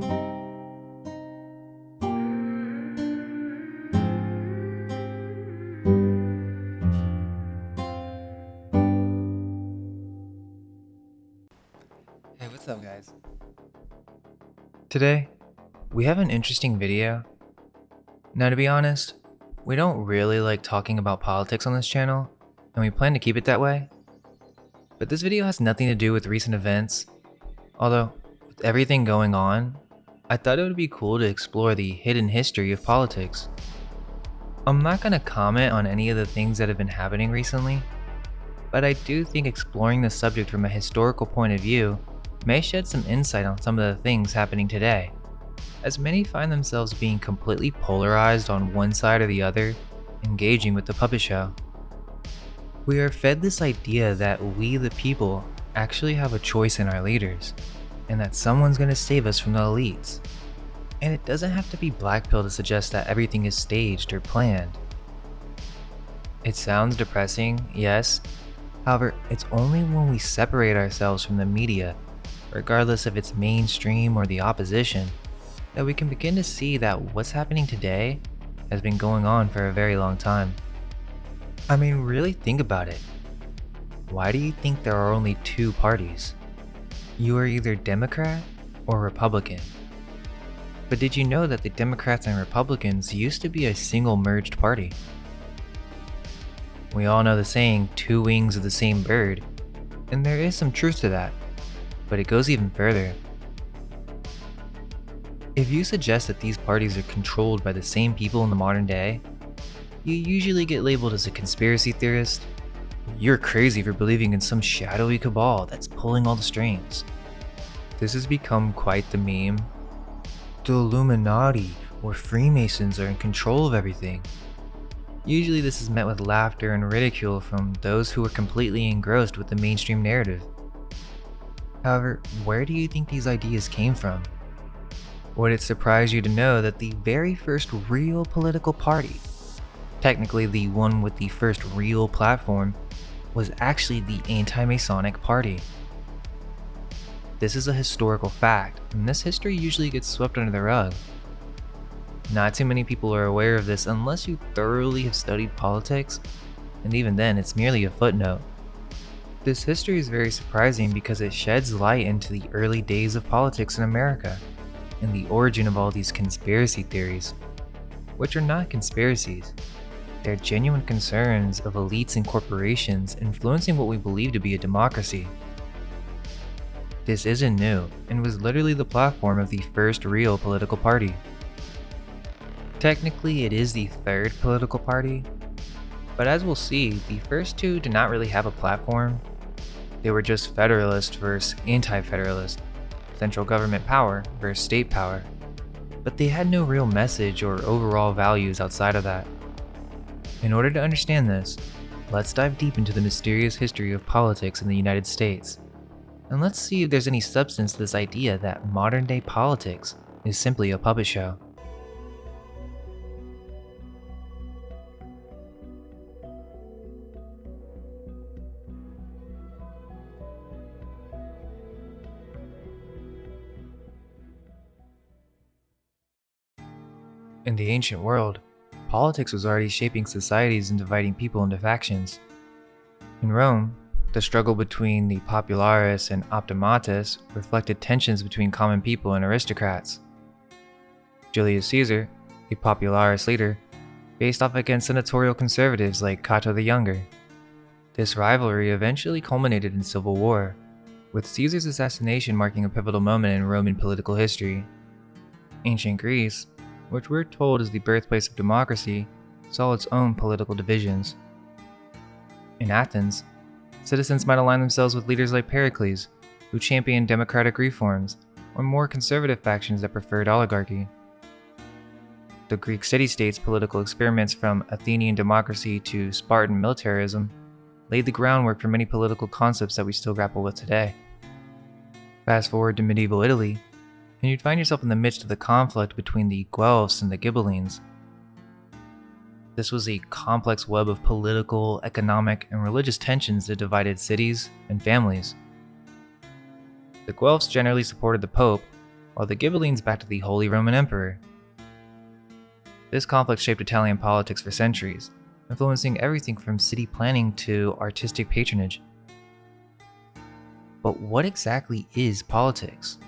Hey, what's up guys? Today, we have an interesting video. Now to be honest, we don't really like talking about politics on this channel, and we plan to keep it that way. But this video has nothing to do with recent events, although with everything going on, I thought it would be cool to explore the hidden history of politics. I'm not going to comment on any of the things that have been happening recently, but I do think exploring the subject from a historical point of view may shed some insight on some of the things happening today, as many find themselves being completely polarized on one side or the other, engaging with the puppet show. We are fed this idea that we the people actually have a choice in our leaders, and that someone's going to save us from the elites. And it doesn't have to be blackpilled to suggest that everything is staged or planned. It sounds depressing, yes. However, it's only when we separate ourselves from the media, regardless if it's mainstream or the opposition, that we can begin to see that what's happening today has been going on for a very long time. I mean, really think about it. Why do you think there are only two parties? You are either Democrat or Republican. But did you know that the Democrats and Republicans used to be a single merged party? We all know the saying, two wings of the same bird, and there is some truth to that. But it goes even further. If you suggest that these parties are controlled by the same people in the modern day, you usually get labeled as a conspiracy theorist. You're crazy for believing in some shadowy cabal that's pulling all the strings. This has become quite the meme. The Illuminati or Freemasons are in control of everything. Usually this is met with laughter and ridicule from those who are completely engrossed with the mainstream narrative. However, where do you think these ideas came from? Would it surprise you to know that the very first real political party, technically the one with the first real platform, was actually the anti-Masonic Party? This is a historical fact, and this history usually gets swept under the rug. Not too many people are aware of this unless you thoroughly have studied politics, and even then it's merely a footnote. This history is very surprising because it sheds light into the early days of politics in America and the origin of all these conspiracy theories, which are not conspiracies. They're genuine concerns of elites and corporations influencing what we believe to be a democracy. This isn't new and was literally the platform of the first real political party. Technically, it is the third political party, but as we'll see, the first two did not really have a platform. They were just Federalist versus Anti-Federalist, central government power versus state power, but they had no real message or overall values outside of that. In order to understand this, let's dive deep into the mysterious history of politics in the United States, and let's see if there's any substance to this idea that modern day politics is simply a puppet show. In the ancient world, politics was already shaping societies and dividing people into factions. In Rome, the struggle between the populares and optimates reflected tensions between common people and aristocrats. Julius Caesar, a popularis leader, faced off against senatorial conservatives like Cato the Younger. This rivalry eventually culminated in civil war, with Caesar's assassination marking a pivotal moment in Roman political history. Ancient Greece, which we're told is the birthplace of democracy, saw its own political divisions. In Athens, citizens might align themselves with leaders like Pericles, who championed democratic reforms, or more conservative factions that preferred oligarchy. The Greek city-states' political experiments from Athenian democracy to Spartan militarism laid the groundwork for many political concepts that we still grapple with today. Fast forward to medieval Italy, and you'd find yourself in the midst of the conflict between the Guelphs and the Ghibellines. This was a complex web of political, economic, and religious tensions that divided cities and families. The Guelphs generally supported the Pope, while the Ghibellines backed the Holy Roman Emperor. This conflict shaped Italian politics for centuries, influencing everything from city planning to artistic patronage. But what exactly is politics?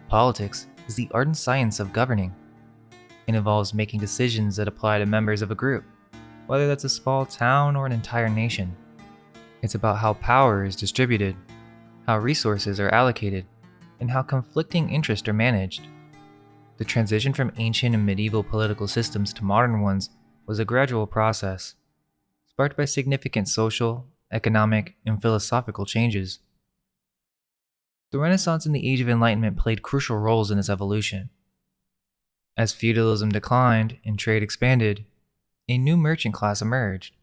Politics is the art and science of governing. It involves making decisions that apply to members of a group, whether that's a small town or an entire nation. It's about how power is distributed, how resources are allocated, and how conflicting interests are managed. The transition from ancient and medieval political systems to modern ones was a gradual process, sparked by significant social, economic, and philosophical changes. The Renaissance and the Age of Enlightenment played crucial roles in this evolution. As feudalism declined and trade expanded, a new merchant class emerged,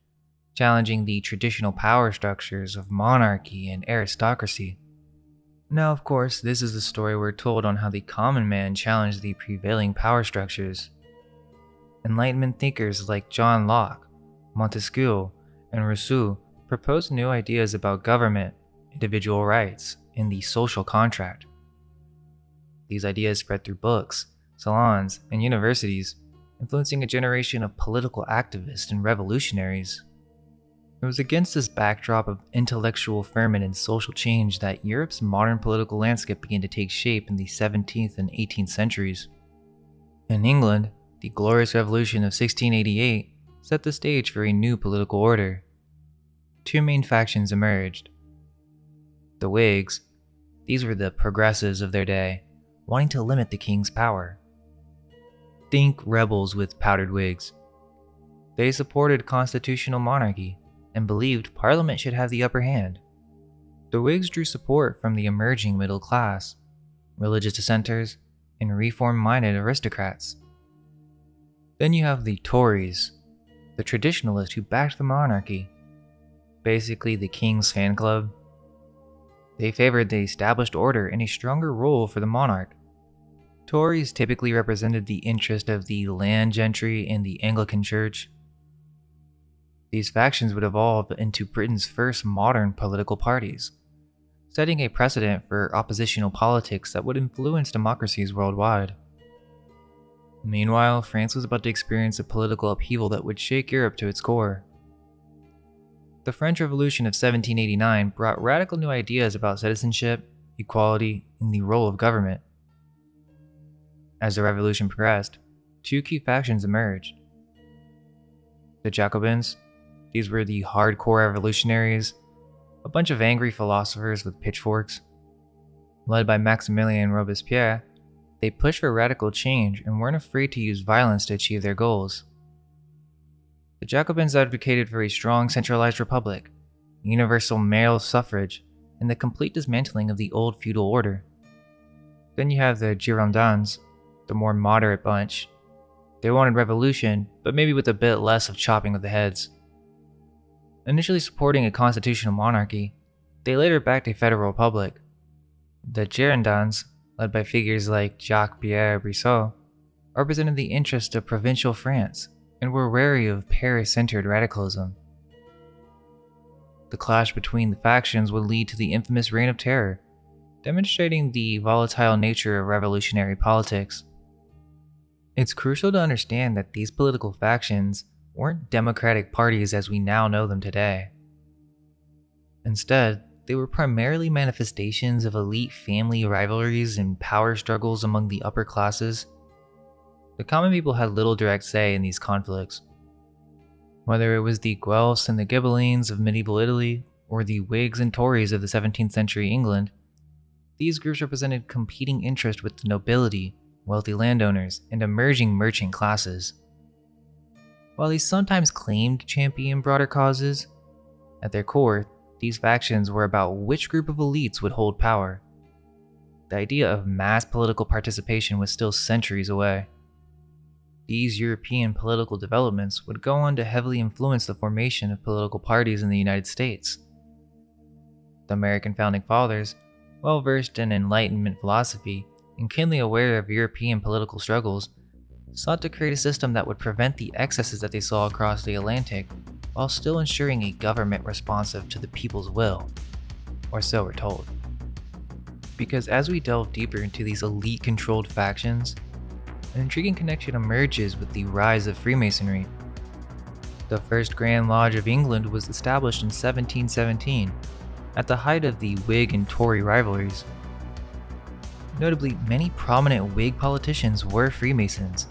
challenging the traditional power structures of monarchy and aristocracy. Now, of course, this is the story we're told on how the common man challenged the prevailing power structures. Enlightenment thinkers like John Locke, Montesquieu, and Rousseau proposed new ideas about government, individual rights, and the social contract. These ideas spread through books, salons, and universities, influencing a generation of political activists and revolutionaries. It was against this backdrop of intellectual ferment and social change that Europe's modern political landscape began to take shape in the 17th and 18th centuries. In England, the Glorious Revolution of 1688 set the stage for a new political order. Two main factions emerged. The Whigs, these were the progressives of their day, wanting to limit the king's power. Think rebels with powdered wigs. They supported constitutional monarchy and believed Parliament should have the upper hand. The Whigs drew support from the emerging middle class, religious dissenters, and reform-minded aristocrats. Then you have the Tories, the traditionalists who backed the monarchy, basically the king's fan club. They favored the established order and a stronger role for the monarch. Tories typically represented the interest of the land gentry and the Anglican Church. These factions would evolve into Britain's first modern political parties, setting a precedent for oppositional politics that would influence democracies worldwide. Meanwhile, France was about to experience a political upheaval that would shake Europe to its core. The French Revolution of 1789 brought radical new ideas about citizenship, equality, and the role of government. As the revolution progressed, two key factions emerged. The Jacobins, these were the hardcore revolutionaries, a bunch of angry philosophers with pitchforks. Led by Maximilien Robespierre, they pushed for radical change and weren't afraid to use violence to achieve their goals. The Jacobins advocated for a strong centralized republic, universal male suffrage, and the complete dismantling of the old feudal order. Then you have the Girondins, the more moderate bunch. They wanted revolution, but maybe with a bit less of chopping of the heads. Initially supporting a constitutional monarchy, they later backed a federal republic. The Girondins, led by figures like Jacques-Pierre Brissot, represented the interests of provincial France and were wary of Paris-centered radicalism. The clash between the factions would lead to the infamous Reign of Terror, demonstrating the volatile nature of revolutionary politics. It's crucial to understand that these political factions weren't democratic parties as we now know them today. Instead, they were primarily manifestations of elite family rivalries and power struggles among the upper classes. The common people had little direct say in these conflicts. Whether it was the Guelphs and the Ghibellines of medieval Italy, or the Whigs and Tories of the 17th century England, these groups represented competing interests with the nobility, wealthy landowners, and emerging merchant classes. While they sometimes claimed to champion broader causes, at their core, these factions were about which group of elites would hold power. The idea of mass political participation was still centuries away. These European political developments would go on to heavily influence the formation of political parties in the United States. The American founding fathers, well versed in Enlightenment philosophy and keenly aware of European political struggles, sought to create a system that would prevent the excesses that they saw across the Atlantic while still ensuring a government responsive to the people's will, or so we're told. because as we delve deeper into these elite-controlled factions, an intriguing connection emerges with the rise of Freemasonry. The first Grand Lodge of England was established in 1717, at the height of the Whig and Tory rivalries. Notably, many prominent Whig politicians were Freemasons,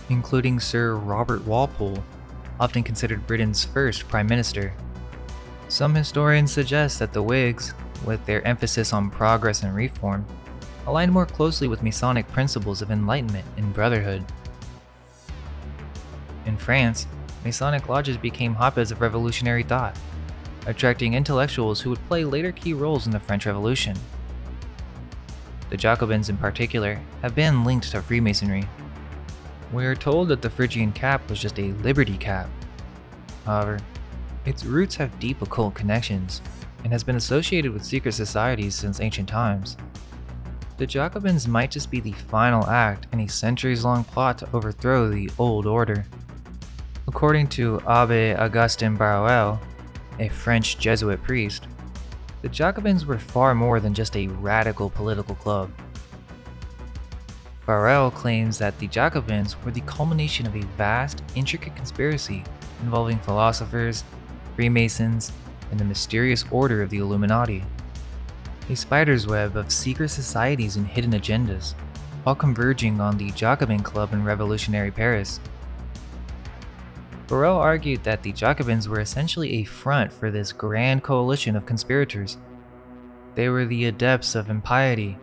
including Sir Robert Walpole, often considered Britain's first Prime Minister. Some historians suggest that the Whigs, with their emphasis on progress and reform, aligned more closely with Masonic principles of enlightenment and brotherhood. In France, Masonic lodges became hotbeds of revolutionary thought, attracting intellectuals who would play later key roles in the French Revolution. The Jacobins in particular have been linked to Freemasonry. We are told that the Phrygian cap was just a liberty cap. However, its roots have deep occult connections and has been associated with secret societies since ancient times. The Jacobins might just be the final act in a centuries-long plot to overthrow the old order. According to Abbé Augustin Barruel, a French Jesuit priest, the Jacobins were far more than just a radical political club. Barruel claims that the Jacobins were the culmination of a vast, intricate conspiracy involving philosophers, Freemasons, and the mysterious order of the Illuminati. A spider's web of secret societies and hidden agendas, all converging on the Jacobin Club in revolutionary Paris. Barruel argued that the Jacobins were essentially a front for this grand coalition of conspirators. They were the adepts of impiety,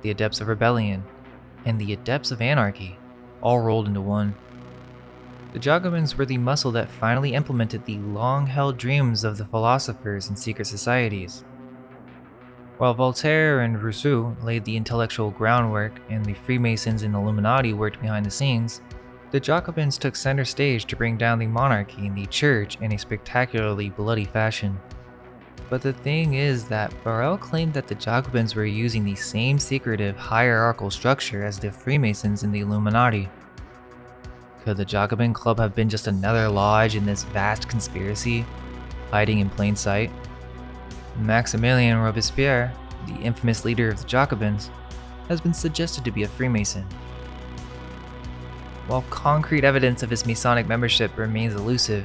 the adepts of rebellion, and the adepts of anarchy, all rolled into one. The Jacobins were the muscle that finally implemented the long-held dreams of the philosophers and secret societies. While Voltaire and Rousseau laid the intellectual groundwork and the Freemasons and Illuminati worked behind the scenes, the Jacobins took center stage to bring down the monarchy and the church in a spectacularly bloody fashion. But the thing is that Barruel claimed that the Jacobins were using the same secretive hierarchical structure as the Freemasons and the Illuminati. Could the Jacobin Club have been just another lodge in this vast conspiracy, hiding in plain sight? Maximilien Robespierre, the infamous leader of the Jacobins, has been suggested to be a Freemason. While concrete evidence of his Masonic membership remains elusive,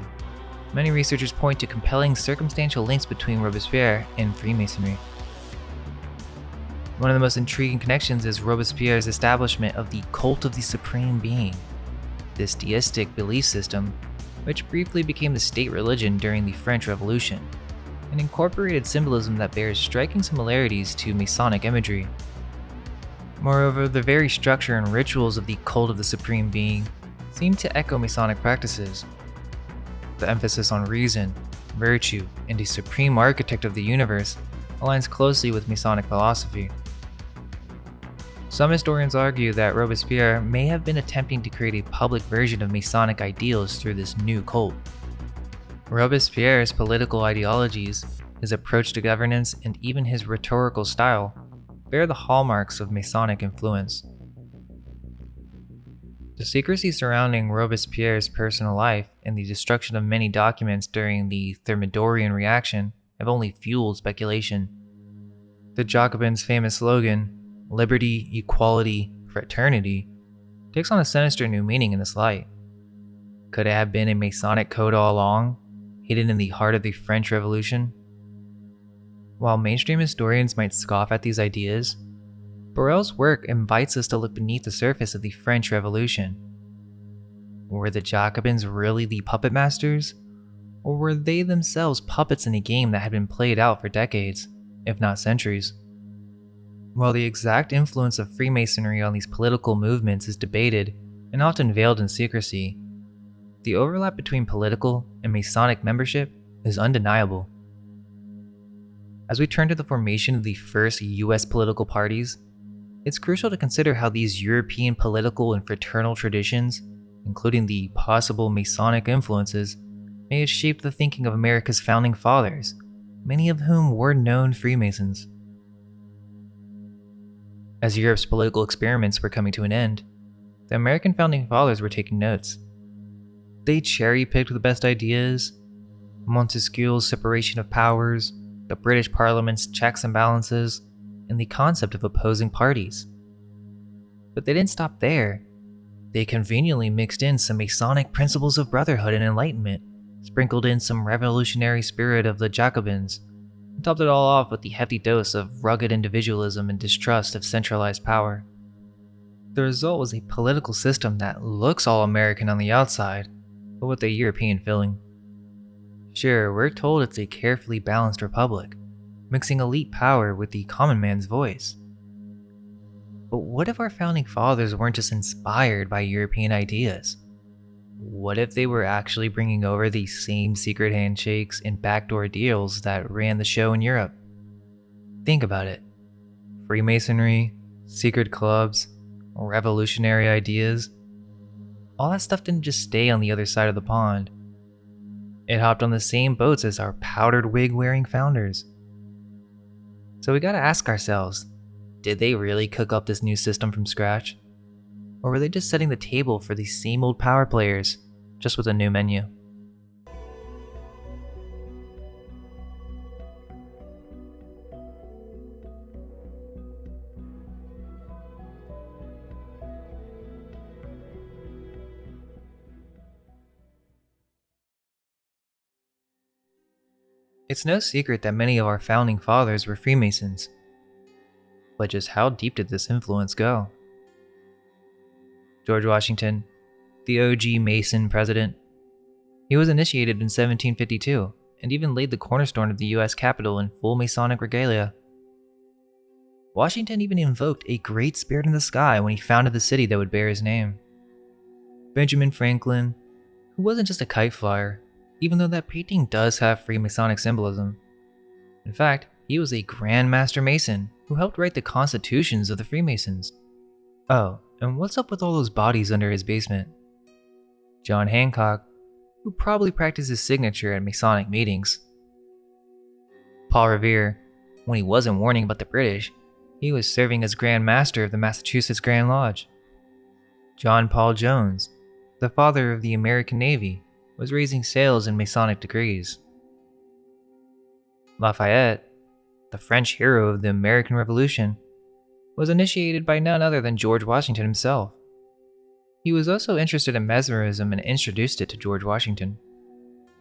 many researchers point to compelling circumstantial links between Robespierre and Freemasonry. One of the most intriguing connections is Robespierre's establishment of the Cult of the Supreme Being, this deistic belief system, which briefly became the state religion during the French Revolution, and incorporated symbolism that bears striking similarities to Masonic imagery. Moreover, the very structure and rituals of the Cult of the Supreme Being seem to echo Masonic practices. The emphasis on reason, virtue, and a supreme architect of the universe aligns closely with Masonic philosophy. Some historians argue that Robespierre may have been attempting to create a public version of Masonic ideals through this new cult. Robespierre's political ideologies, his approach to governance, and even his rhetorical style bear the hallmarks of Masonic influence. The secrecy surrounding Robespierre's personal life and the destruction of many documents during the Thermidorian reaction have only fueled speculation. The Jacobins' famous slogan, "Liberty, Equality, Fraternity," takes on a sinister new meaning in this light. Could it have been a Masonic code all along, hidden in the heart of the French Revolution? While mainstream historians might scoff at these ideas, Barruel's work invites us to look beneath the surface of the French Revolution. Were the Jacobins really the puppet masters? Or were they themselves puppets in a game that had been played out for decades, if not centuries? While the exact influence of Freemasonry on these political movements is debated and often veiled in secrecy, the overlap between political and Masonic membership is undeniable. As we turn to the formation of the first US political parties, it's crucial to consider how these European political and fraternal traditions, including the possible Masonic influences, may have shaped the thinking of America's founding fathers, many of whom were known Freemasons. As Europe's political experiments were coming to an end, the American founding fathers were taking notes. They cherry-picked the best ideas, Montesquieu's separation of powers, the British Parliament's checks and balances, and the concept of opposing parties. But they didn't stop there. They conveniently mixed in some Masonic principles of brotherhood and enlightenment, sprinkled in some revolutionary spirit of the Jacobins, and topped it all off with the hefty dose of rugged individualism and distrust of centralized power. The result was a political system that looks all American on the outside, but with a European feeling. Sure, we're told it's a carefully balanced republic, mixing elite power with the common man's voice. But what if our founding fathers weren't just inspired by European ideas? What if they were actually bringing over the same secret handshakes and backdoor deals that ran the show in Europe? Think about it. Freemasonry, secret clubs, revolutionary ideas. All that stuff didn't just stay on the other side of the pond. It hopped on the same boats as our powdered wig-wearing founders. So we gotta ask ourselves, did they really cook up this new system from scratch? Or were they just setting the table for the same old power players, just with a new menu? It's no secret that many of our founding fathers were Freemasons. But just how deep did this influence go? George Washington, the OG Mason president. He was initiated in 1752 and even laid the cornerstone of the US Capitol in full Masonic regalia. Washington even invoked a great spirit in the sky when he founded the city that would bear his name. Benjamin Franklin, who wasn't just a kite flyer, even though that painting does have Freemasonic symbolism. In fact, he was a Grand Master Mason who helped write the constitutions of the Freemasons. Oh, and what's up with all those bodies under his basement? John Hancock, who probably practiced his signature at Masonic meetings. Paul Revere, when he wasn't warning about the British, he was serving as Grand Master of the Massachusetts Grand Lodge. John Paul Jones, the father of the American Navy, was raising sails in Masonic degrees. Lafayette, the French hero of the American Revolution, was initiated by none other than George Washington himself. He was also interested in mesmerism and introduced it to George Washington.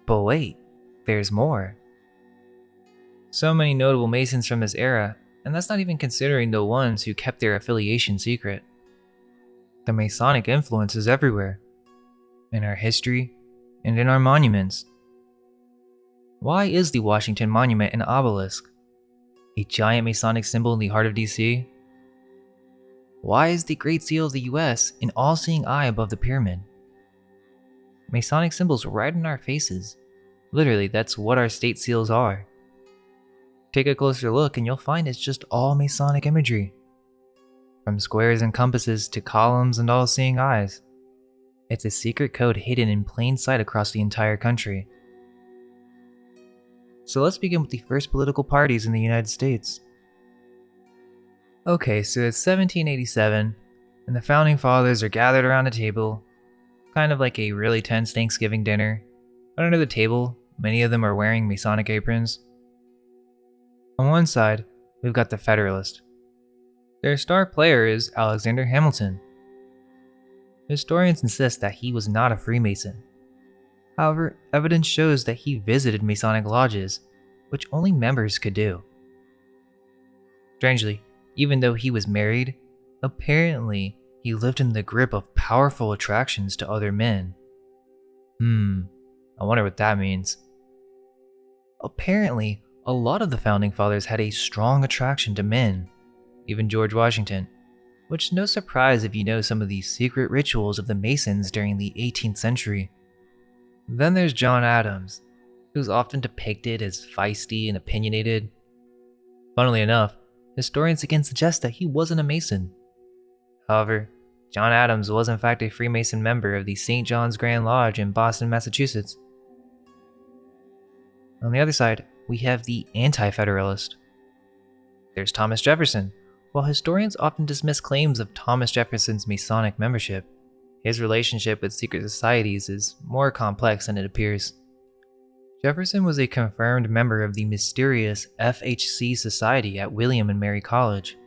But wait, there's more. So many notable Masons from this era, and that's not even considering the ones who kept their affiliation secret. The Masonic influence is everywhere, in our history and in our monuments. Why is the Washington Monument an obelisk? A giant Masonic symbol in the heart of DC? Why is the Great Seal of the US an all-seeing eye above the pyramid? Masonic symbols right in our faces. Literally, that's what our state seals are. Take a closer look and you'll find it's just all Masonic imagery. From squares and compasses to columns and all-seeing eyes. It's a secret code hidden in plain sight across the entire country. So let's begin with the first political parties in the United States. Okay, so it's 1787, and the Founding Fathers are gathered around a table, kind of like a really tense Thanksgiving dinner. But under the table, many of them are wearing Masonic aprons. On one side, we've got the Federalist. Their star player is Alexander Hamilton. Historians insist that he was not a Freemason. However, evidence shows that he visited Masonic lodges, which only members could do. Strangely, even though he was married, apparently he lived in the grip of powerful attractions to other men. I wonder what that means. Apparently, a lot of the Founding Fathers had a strong attraction to men, even George Washington, which is no surprise if you know some of the secret rituals of the Masons during the 18th century. Then there's John Adams, who's often depicted as feisty and opinionated. Funnily enough, historians again suggest that he wasn't a Mason. However, John Adams was in fact a Freemason member of the St. John's Grand Lodge in Boston, Massachusetts. On the other side, we have the Anti-Federalist. There's Thomas Jefferson. While historians often dismiss claims of Thomas Jefferson's Masonic membership, his relationship with secret societies is more complex than it appears. Jefferson was a confirmed member of the mysterious FHC Society at William and Mary College,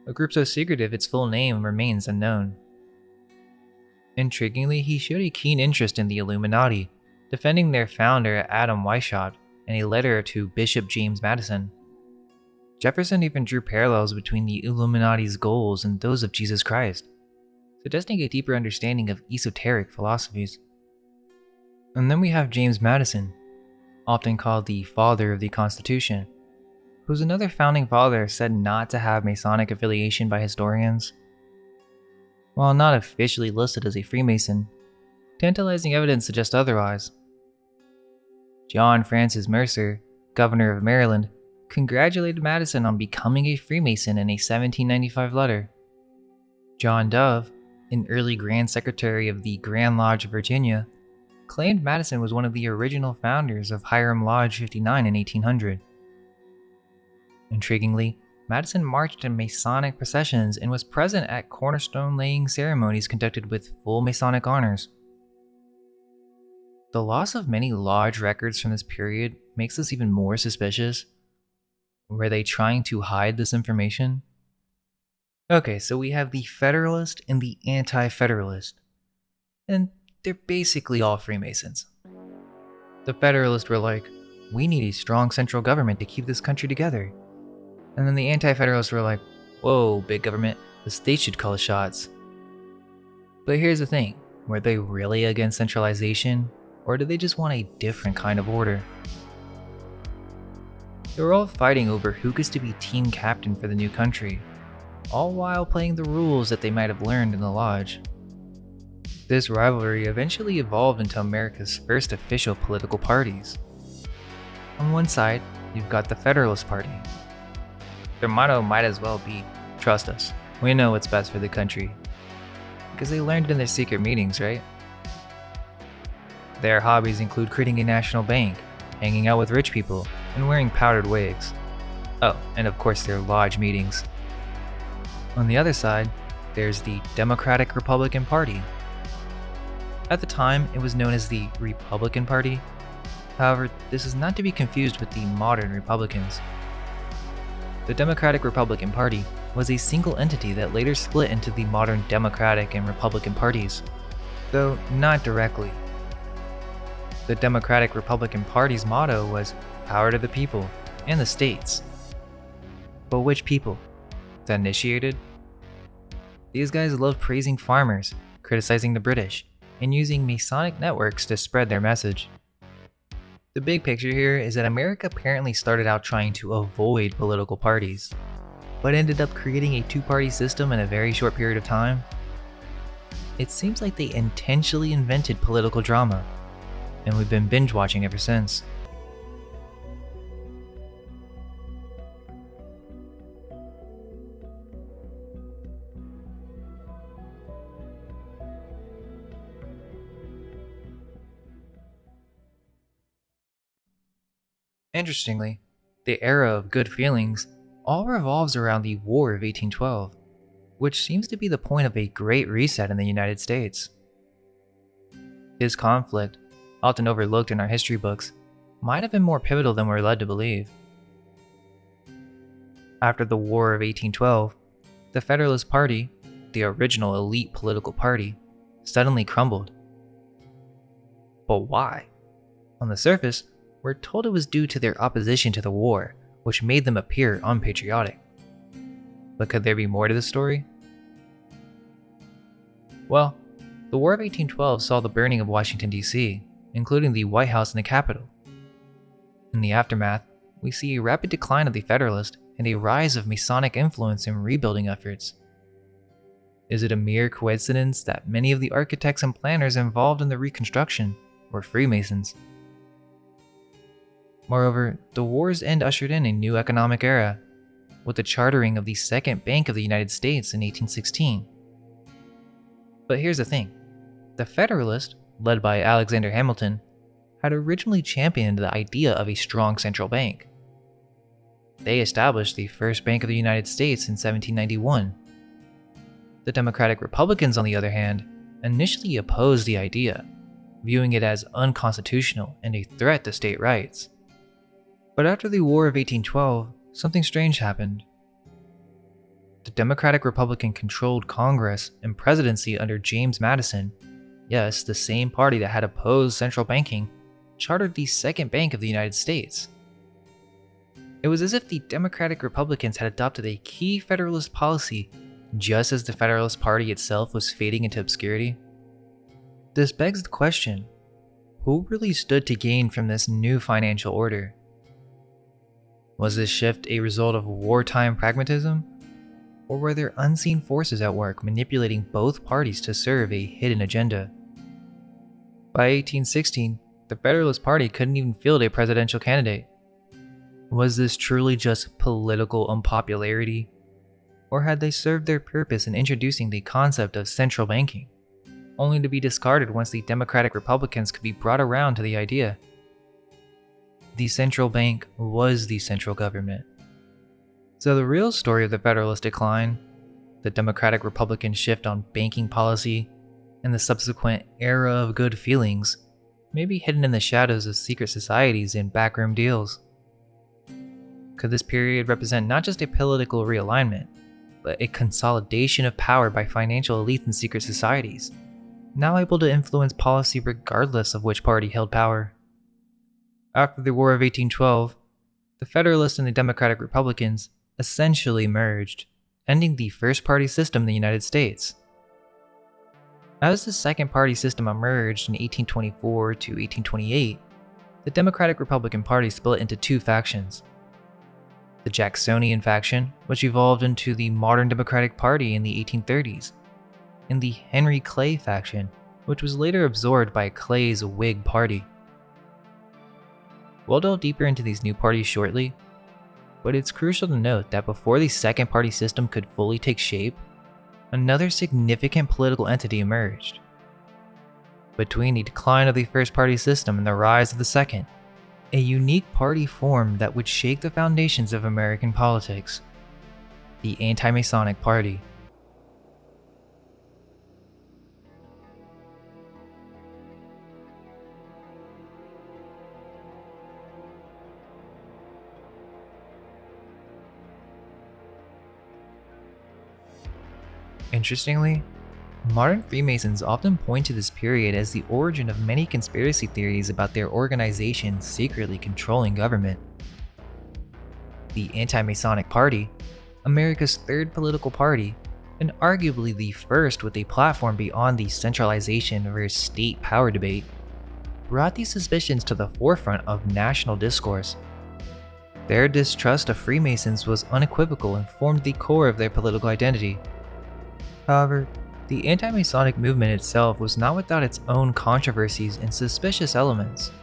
a group so secretive its full name remains unknown. Intriguingly, he showed a keen interest in the Illuminati, defending their founder Adam Weishaupt in a letter to Bishop James Madison. Jefferson even drew parallels between the Illuminati's goals and those of Jesus Christ, suggesting a deeper understanding of esoteric philosophies. And then we have James Madison, often called the father of the Constitution, who's another founding father said not to have Masonic affiliation by historians. While not officially listed as a Freemason, tantalizing evidence suggests otherwise. John Francis Mercer, governor of Maryland, congratulated Madison on becoming a Freemason in a 1795 letter. John Dove, an early Grand Secretary of the Grand Lodge of Virginia, claimed Madison was one of the original founders of Hiram Lodge 59 in 1800. Intriguingly, Madison marched in Masonic processions and was present at cornerstone laying ceremonies conducted with full Masonic honors. The loss of many lodge records from this period makes this even more suspicious. Were they trying to hide this information? Okay, so we have the Federalist and the Anti-Federalist, and they're basically all Freemasons. The Federalists were like, we need a strong central government to keep this country together. And then the Anti-Federalists were like, whoa, big government, the state should call the shots. But here's the thing, were they really against centralization, or did they just want a different kind of order? They were all fighting over who gets to be team captain for the new country, all while playing the rules that they might have learned in the lodge. This rivalry eventually evolved into America's first official political parties. On one side, you've got the Federalist Party. Their motto might as well be, trust us, we know what's best for the country. Because they learned it in their secret meetings, right? Their hobbies include creating a national bank, hanging out with rich people, and wearing powdered wigs. Oh, and of course their lodge meetings. On the other side, there's the Democratic Republican Party. At the time, it was known as the Republican Party. However, this is not to be confused with the modern Republicans. The Democratic Republican Party was a single entity that later split into the modern Democratic and Republican parties, though not directly. The Democratic Republican Party's motto was power to the people and the states. But which people? The initiated? These guys love praising farmers, criticizing the British, and using Masonic networks to spread their message. The big picture here is that America apparently started out trying to avoid political parties, but ended up creating a two-party system in a very short period of time. It seems like they intentionally invented political drama, and we've been binge-watching ever since. Interestingly, the era of good feelings all revolves around the War of 1812, which seems to be the point of a great reset in the United States. This conflict, often overlooked in our history books, might have been more pivotal than we're led to believe. After the War of 1812, the Federalist Party, the original elite political party, suddenly crumbled. But why? On the surface, we're told it was due to their opposition to the war, which made them appear unpatriotic. But could there be more to the story? Well, the War of 1812 saw the burning of Washington, D.C., including the White House and the Capitol. In the aftermath, we see a rapid decline of the Federalist and a rise of Masonic influence in rebuilding efforts. Is it a mere coincidence that many of the architects and planners involved in the Reconstruction were Freemasons? Moreover, the war's end ushered in a new economic era, with the chartering of the Second Bank of the United States in 1816. But here's the thing, the Federalists, led by Alexander Hamilton, had originally championed the idea of a strong central bank. They established the first Bank of the United States in 1791. The Democratic Republicans, on the other hand, initially opposed the idea, viewing it as unconstitutional and a threat to state rights. But after the War of 1812, something strange happened. The Democratic Republican controlled Congress and presidency under James Madison, yes, the same party that had opposed central banking, chartered the second bank of the United States. It was as if the Democratic Republicans had adopted a key Federalist policy just as the Federalist Party itself was fading into obscurity. This begs the question, who really stood to gain from this new financial order? Was this shift a result of wartime pragmatism? Or were there unseen forces at work manipulating both parties to serve a hidden agenda? By 1816, the Federalist Party couldn't even field a presidential candidate. Was this truly just political unpopularity? Or had they served their purpose in introducing the concept of central banking, only to be discarded once the Democratic Republicans could be brought around to the idea? The central bank was the central government. So the real story of the Federalist decline, the Democratic Republican shift on banking policy, and the subsequent era of good feelings may be hidden in the shadows of secret societies and backroom deals. Could this period represent not just a political realignment, but a consolidation of power by financial elites and secret societies, now able to influence policy regardless of which party held power? After the War of 1812, the Federalists and the Democratic Republicans essentially merged, ending the first-party system in the United States. As the second-party system emerged in 1824 to 1828, the Democratic-Republican Party split into two factions. The Jacksonian faction, which evolved into the modern Democratic Party in the 1830s, and the Henry Clay faction, which was later absorbed by Clay's Whig Party. We'll delve deeper into these new parties shortly, but it's crucial to note that before the second party system could fully take shape, another significant political entity emerged. Between the decline of the first party system and the rise of the second, a unique party formed that would shake the foundations of American politics: the Anti-Masonic Party. Interestingly, modern Freemasons often point to this period as the origin of many conspiracy theories about their organization secretly controlling government. The Anti-Masonic Party, America's third political party, and arguably the first with a platform beyond the centralization versus state power debate, brought these suspicions to the forefront of national discourse. Their distrust of Freemasons was unequivocal and formed the core of their political identity. However, the anti-Masonic movement itself was not without its own controversies and suspicious elements.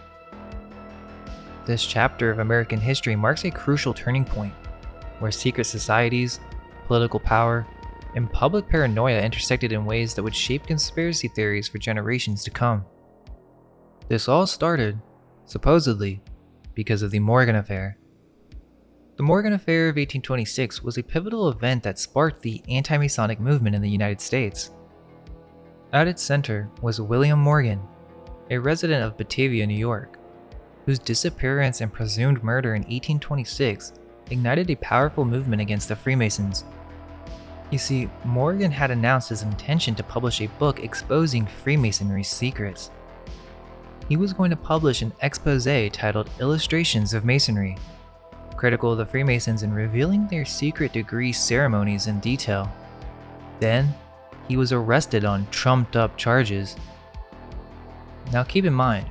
This chapter of American history marks a crucial turning point, where secret societies, political power, and public paranoia intersected in ways that would shape conspiracy theories for generations to come. This all started, supposedly, because of the Morgan Affair. The Morgan Affair of 1826 was a pivotal event that sparked the anti-Masonic movement in the United States. At its center was William Morgan, a resident of Batavia, New York, whose disappearance and presumed murder in 1826 ignited a powerful movement against the Freemasons. You see, Morgan had announced his intention to publish a book exposing Freemasonry's secrets. He was going to publish an exposé titled Illustrations of Masonry, critical of the Freemasons and revealing their secret degree ceremonies in detail. Then, he was arrested on trumped-up charges. Now keep in mind,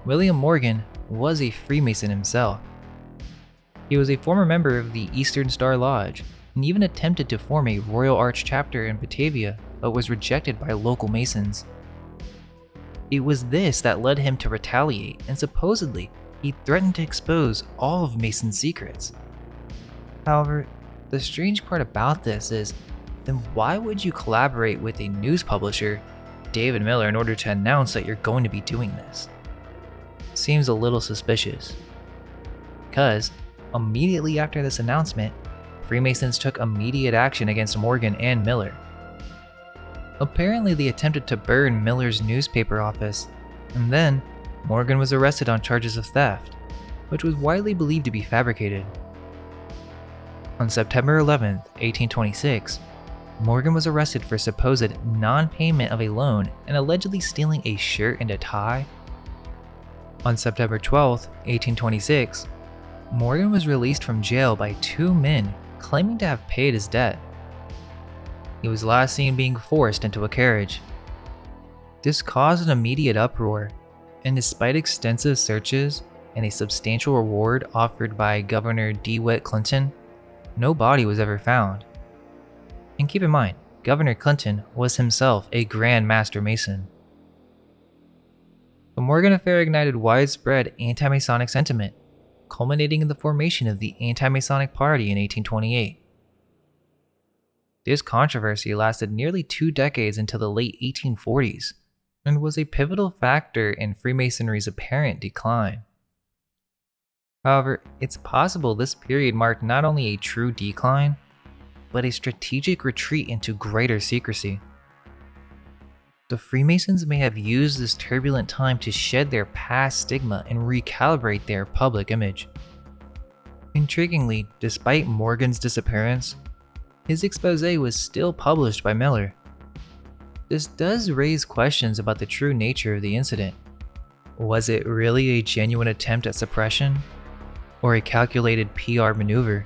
William Morgan was a Freemason himself. He was a former member of the Eastern Star Lodge and even attempted to form a Royal Arch chapter in Batavia, but was rejected by local Masons. It was this that led him to retaliate, and supposedly, he threatened to expose all of Mason's secrets. However, the strange part about this is, then why would you collaborate with a news publisher, David Miller, in order to announce that you're going to be doing this? Seems a little suspicious. Because, immediately after this announcement, Freemasons took immediate action against Morgan and Miller. Apparently they attempted to burn Miller's newspaper office, And then, Morgan was arrested on charges of theft, which was widely believed to be fabricated. On September 11, 1826, Morgan was arrested for supposed non-payment of a loan and allegedly stealing a shirt and a tie. On September 12, 1826, Morgan was released from jail by two men claiming to have paid his debt. He was last seen being forced into a carriage. This caused an immediate uproar, and despite extensive searches and a substantial reward offered by Governor DeWitt Clinton, no body was ever found. And keep in mind, Governor Clinton was himself a Grand Master Mason. The Morgan affair ignited widespread anti-Masonic sentiment, culminating in the formation of the Anti-Masonic Party in 1828. This controversy lasted nearly 2 decades into the late 1840s and was a pivotal factor in Freemasonry's apparent decline. However, it's possible this period marked not only a true decline, but a strategic retreat into greater secrecy. The Freemasons may have used this turbulent time to shed their past stigma and recalibrate their public image. Intriguingly, despite Morgan's disappearance, his expose was still published by Miller. This does raise questions about the true nature of the incident. Was it really a genuine attempt at suppression, or a calculated PR maneuver?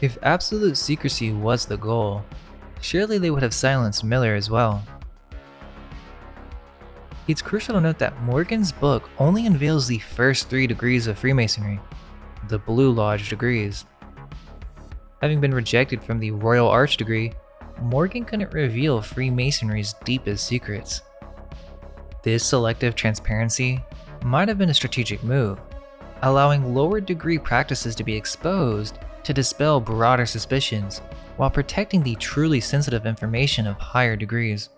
If absolute secrecy was the goal, surely they would have silenced Miller as well. It's crucial to note that Morgan's book only unveils the first 3 degrees of Freemasonry, the Blue Lodge degrees. Having been rejected from the Royal Arch degree, Morgan couldn't reveal Freemasonry's deepest secrets. This selective transparency might have been a strategic move, allowing lower degree practices to be exposed to dispel broader suspicions while protecting the truly sensitive information of higher degrees.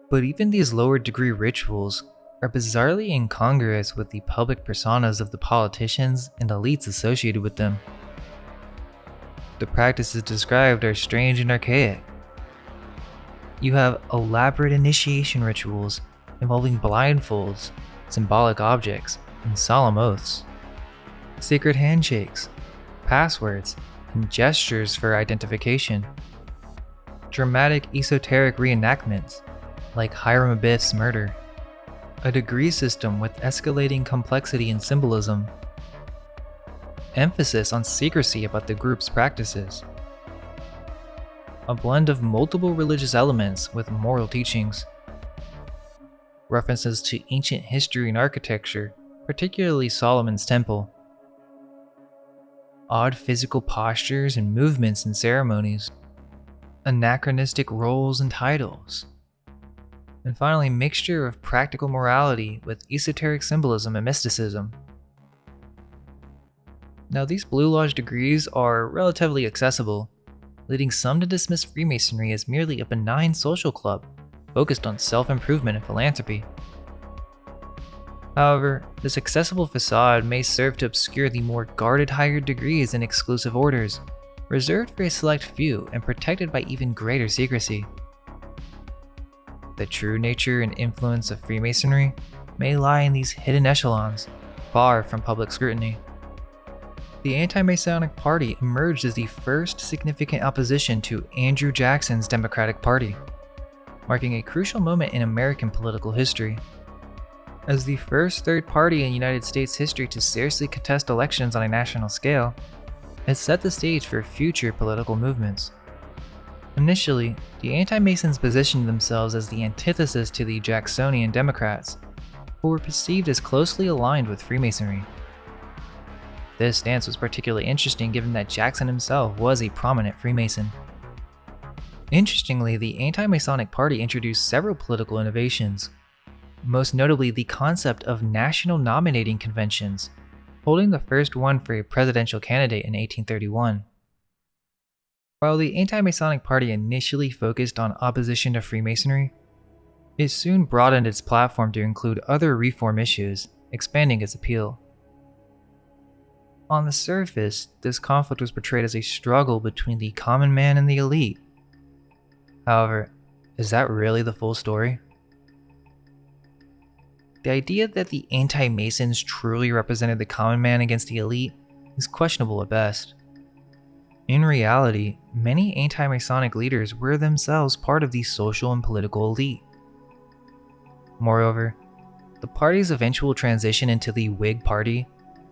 But even these lower degree rituals are bizarrely incongruous with the public personas of the politicians and elites associated with them. The practices described are strange and archaic. You have elaborate initiation rituals involving blindfolds, symbolic objects, and solemn oaths, secret handshakes, passwords, and gestures for identification, dramatic esoteric reenactments like Hiram Abiff's murder, a degree system with escalating complexity and symbolism, emphasis on secrecy about the group's practices, a blend of multiple religious elements with moral teachings, references to ancient history and architecture, particularly Solomon's Temple, odd physical postures and movements in ceremonies, anachronistic roles and titles, and finally mixture of practical morality with esoteric symbolism and mysticism. Now, these Blue Lodge degrees are relatively accessible, leading some to dismiss Freemasonry as merely a benign social club focused on self-improvement and philanthropy. However, this accessible facade may serve to obscure the more guarded higher degrees and exclusive orders, reserved for a select few and protected by even greater secrecy. The true nature and influence of Freemasonry may lie in these hidden echelons, far from public scrutiny. The Anti-Masonic Party emerged as the first significant opposition to Andrew Jackson's Democratic Party, marking a crucial moment in American political history. As the first third party in United States history to seriously contest elections on a national scale, it set the stage for future political movements. Initially, the anti-Masons positioned themselves as the antithesis to the Jacksonian Democrats, who were perceived as closely aligned with Freemasonry. This stance was particularly interesting given that Jackson himself was a prominent Freemason. Interestingly, the Anti-Masonic Party introduced several political innovations, most notably the concept of national nominating conventions, holding the first one for a presidential candidate in 1831. While the Anti-Masonic Party initially focused on opposition to Freemasonry, it soon broadened its platform to include other reform issues, expanding its appeal. On the surface, this conflict was portrayed as a struggle between the common man and the elite. However, is that really the full story? the idea that the anti-Masons truly represented the common man against the elite is questionable at best. In reality, many anti-Masonic leaders were themselves part of the social and political elite. Moreover, the party's eventual transition into the Whig Party,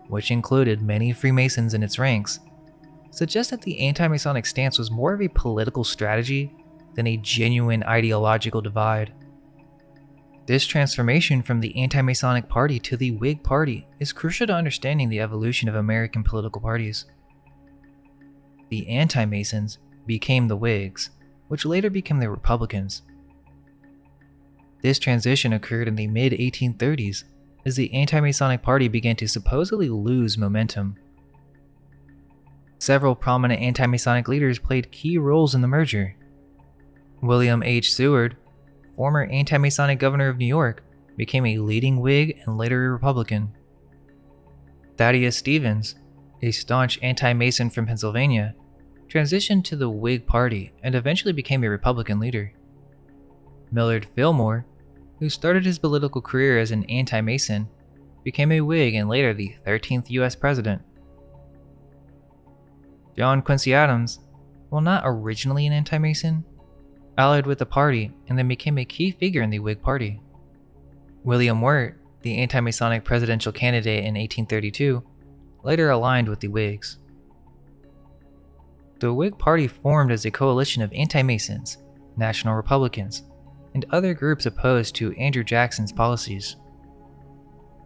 which included many Freemasons in its ranks, suggests that the anti-Masonic stance was more of a political strategy than a genuine ideological divide. This transformation from the anti-Masonic party to the Whig Party is crucial to understanding the evolution of American political parties. The anti-Masons became the Whigs, which later became the Republicans. This transition occurred in the mid-1830s as the anti-Masonic party began to supposedly lose momentum. Several prominent anti-Masonic leaders played key roles in the merger. William H. Seward, former anti-Masonic governor of New York, became a leading Whig and later a Republican. Thaddeus Stevens, a staunch anti-Mason from Pennsylvania, transitioned to the Whig Party and eventually became a Republican leader. Millard Fillmore, who started his political career as an anti-Mason, became a Whig and later the 13th U.S. president. John Quincy Adams, while not originally an anti-Mason, allied with the party and then became a key figure in the Whig Party. William Wirt, the anti-Masonic presidential candidate in 1832, later aligned with the Whigs. The Whig Party formed as a coalition of anti-Masons, National Republicans, and other groups opposed to Andrew Jackson's policies.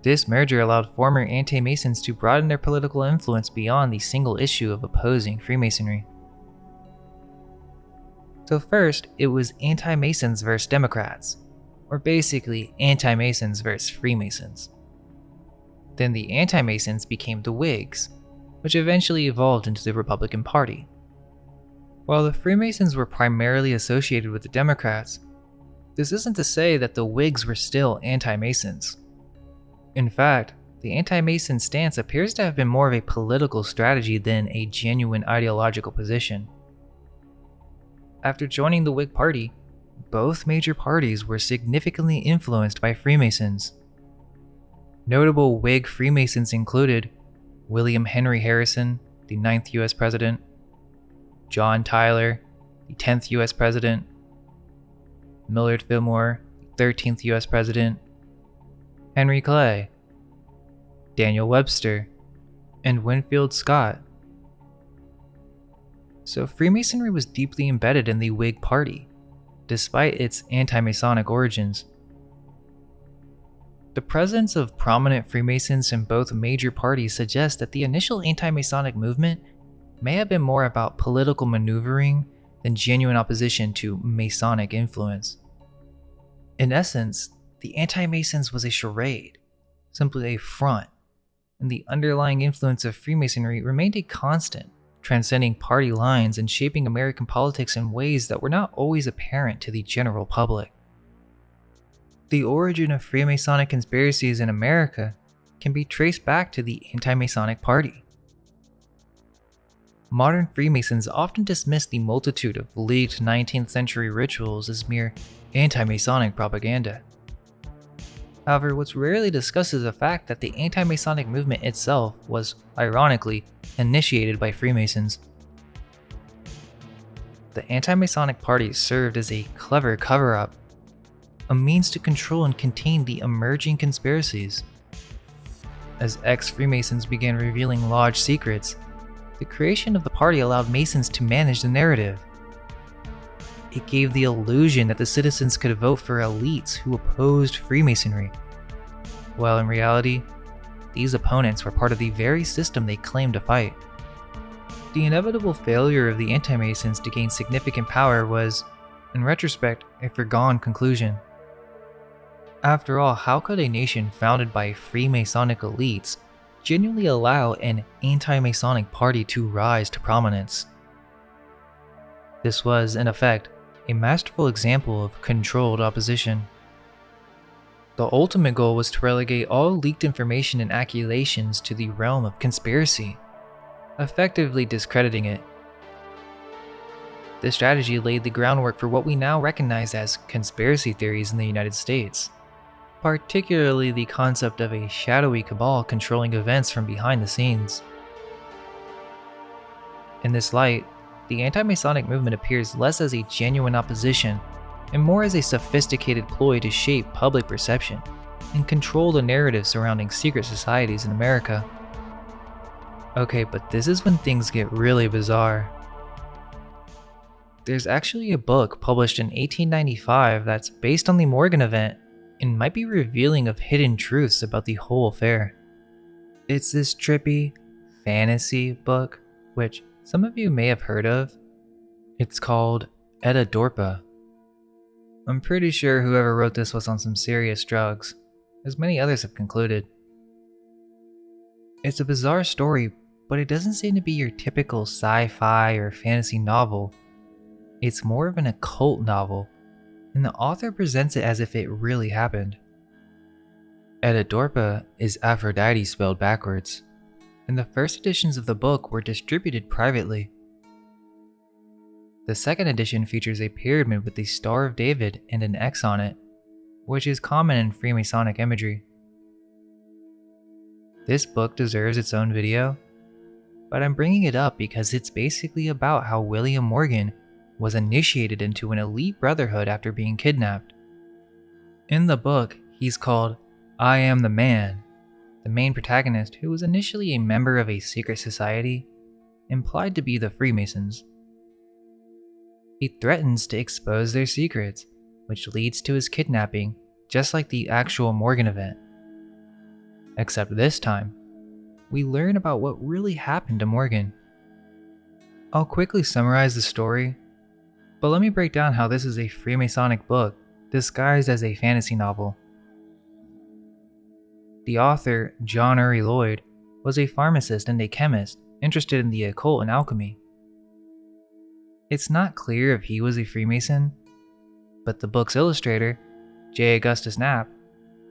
This merger allowed former anti-Masons to broaden their political influence beyond the single issue of opposing Freemasonry. So first, it was anti-Masons versus Democrats, or basically anti-Masons versus Freemasons. Then the anti-Masons became the Whigs, which eventually evolved into the Republican Party. While the Freemasons were primarily associated with the Democrats, this isn't to say that the Whigs were still anti-Masons. In fact, the anti-Mason stance appears to have been more of a political strategy than a genuine ideological position. After joining the Whig Party, both major parties were significantly influenced by Freemasons. Notable Whig Freemasons included William Henry Harrison, the 9th U.S. President, John Tyler, the 10th U.S. President, Millard Fillmore, the 13th U.S. President, Henry Clay, Daniel Webster, and Winfield Scott. So Freemasonry was deeply embedded in the Whig Party, despite its anti-Masonic origins. The presence of prominent Freemasons in both major parties suggests that the initial anti-Masonic movement may have been more about political maneuvering than genuine opposition to Masonic influence. In essence, the anti-Masons was a charade, simply a front, and the underlying influence of Freemasonry remained a constant, transcending party lines and shaping American politics in ways that were not always apparent to the general public. The origin of Freemasonic conspiracies in America can be traced back to the anti-Masonic party. Modern Freemasons often dismiss the multitude of leaked 19th century rituals as mere anti-Masonic propaganda. However, what's rarely discussed is the fact that the anti-Masonic movement itself was, ironically, initiated by Freemasons. The anti-Masonic party served as a clever cover-up, a means to control and contain the emerging conspiracies. As ex-Freemasons began revealing lodge secrets, the creation of the party allowed Masons to manage the narrative. It gave the illusion that the citizens could vote for elites who opposed Freemasonry, while in reality, these opponents were part of the very system they claimed to fight. The inevitable failure of the anti-Masons to gain significant power was, in retrospect, a foregone conclusion. After all, how could a nation founded by Freemasonic elites genuinely allow an anti-Masonic party to rise to prominence? This was, in effect, a masterful example of controlled opposition. The ultimate goal was to relegate all leaked information and accusations to the realm of conspiracy, effectively discrediting it. This strategy laid the groundwork for what we now recognize as conspiracy theories in the United States. particularly the concept of a shadowy cabal controlling events from behind the scenes. In this light, the anti-Masonic movement appears less as a genuine opposition and more as a sophisticated ploy to shape public perception and control the narrative surrounding secret societies in America. Okay, but this is when things get really bizarre. There's actually a book published in 1895 that's based on the Morgan event and might be revealing of hidden truths about the whole affair. It's this trippy fantasy book, which some of you may have heard of. It's called Etidorhpa. I'm pretty sure whoever wrote this was on some serious drugs, as many others have concluded. It's a bizarre story, but it doesn't seem to be your typical sci-fi or fantasy novel. It's more of an occult novel, and the author presents it as if it really happened. Etidorhpa is Aphrodite spelled backwards, and the first editions of the book were distributed privately. The second edition features a pyramid with the Star of David and an X on it, which is common in Freemasonic imagery. This book deserves its own video, but I'm bringing it up because it's basically about how William Morgan was initiated into an elite brotherhood after being kidnapped. In the book, he's called I Am the Man. The main protagonist, who was initially a member of a secret society, implied to be the Freemasons. He threatens to expose their secrets, which leads to his kidnapping, just like the actual Morgan event. Except this time, we learn about what really happened to Morgan. I'll quickly summarize the story, but let me break down how this is a Freemasonic book disguised as a fantasy novel. The author, John Uri Lloyd, was a pharmacist and a chemist interested in the occult and alchemy. It's not clear if he was a Freemason, but the book's illustrator, J. Augustus Knapp,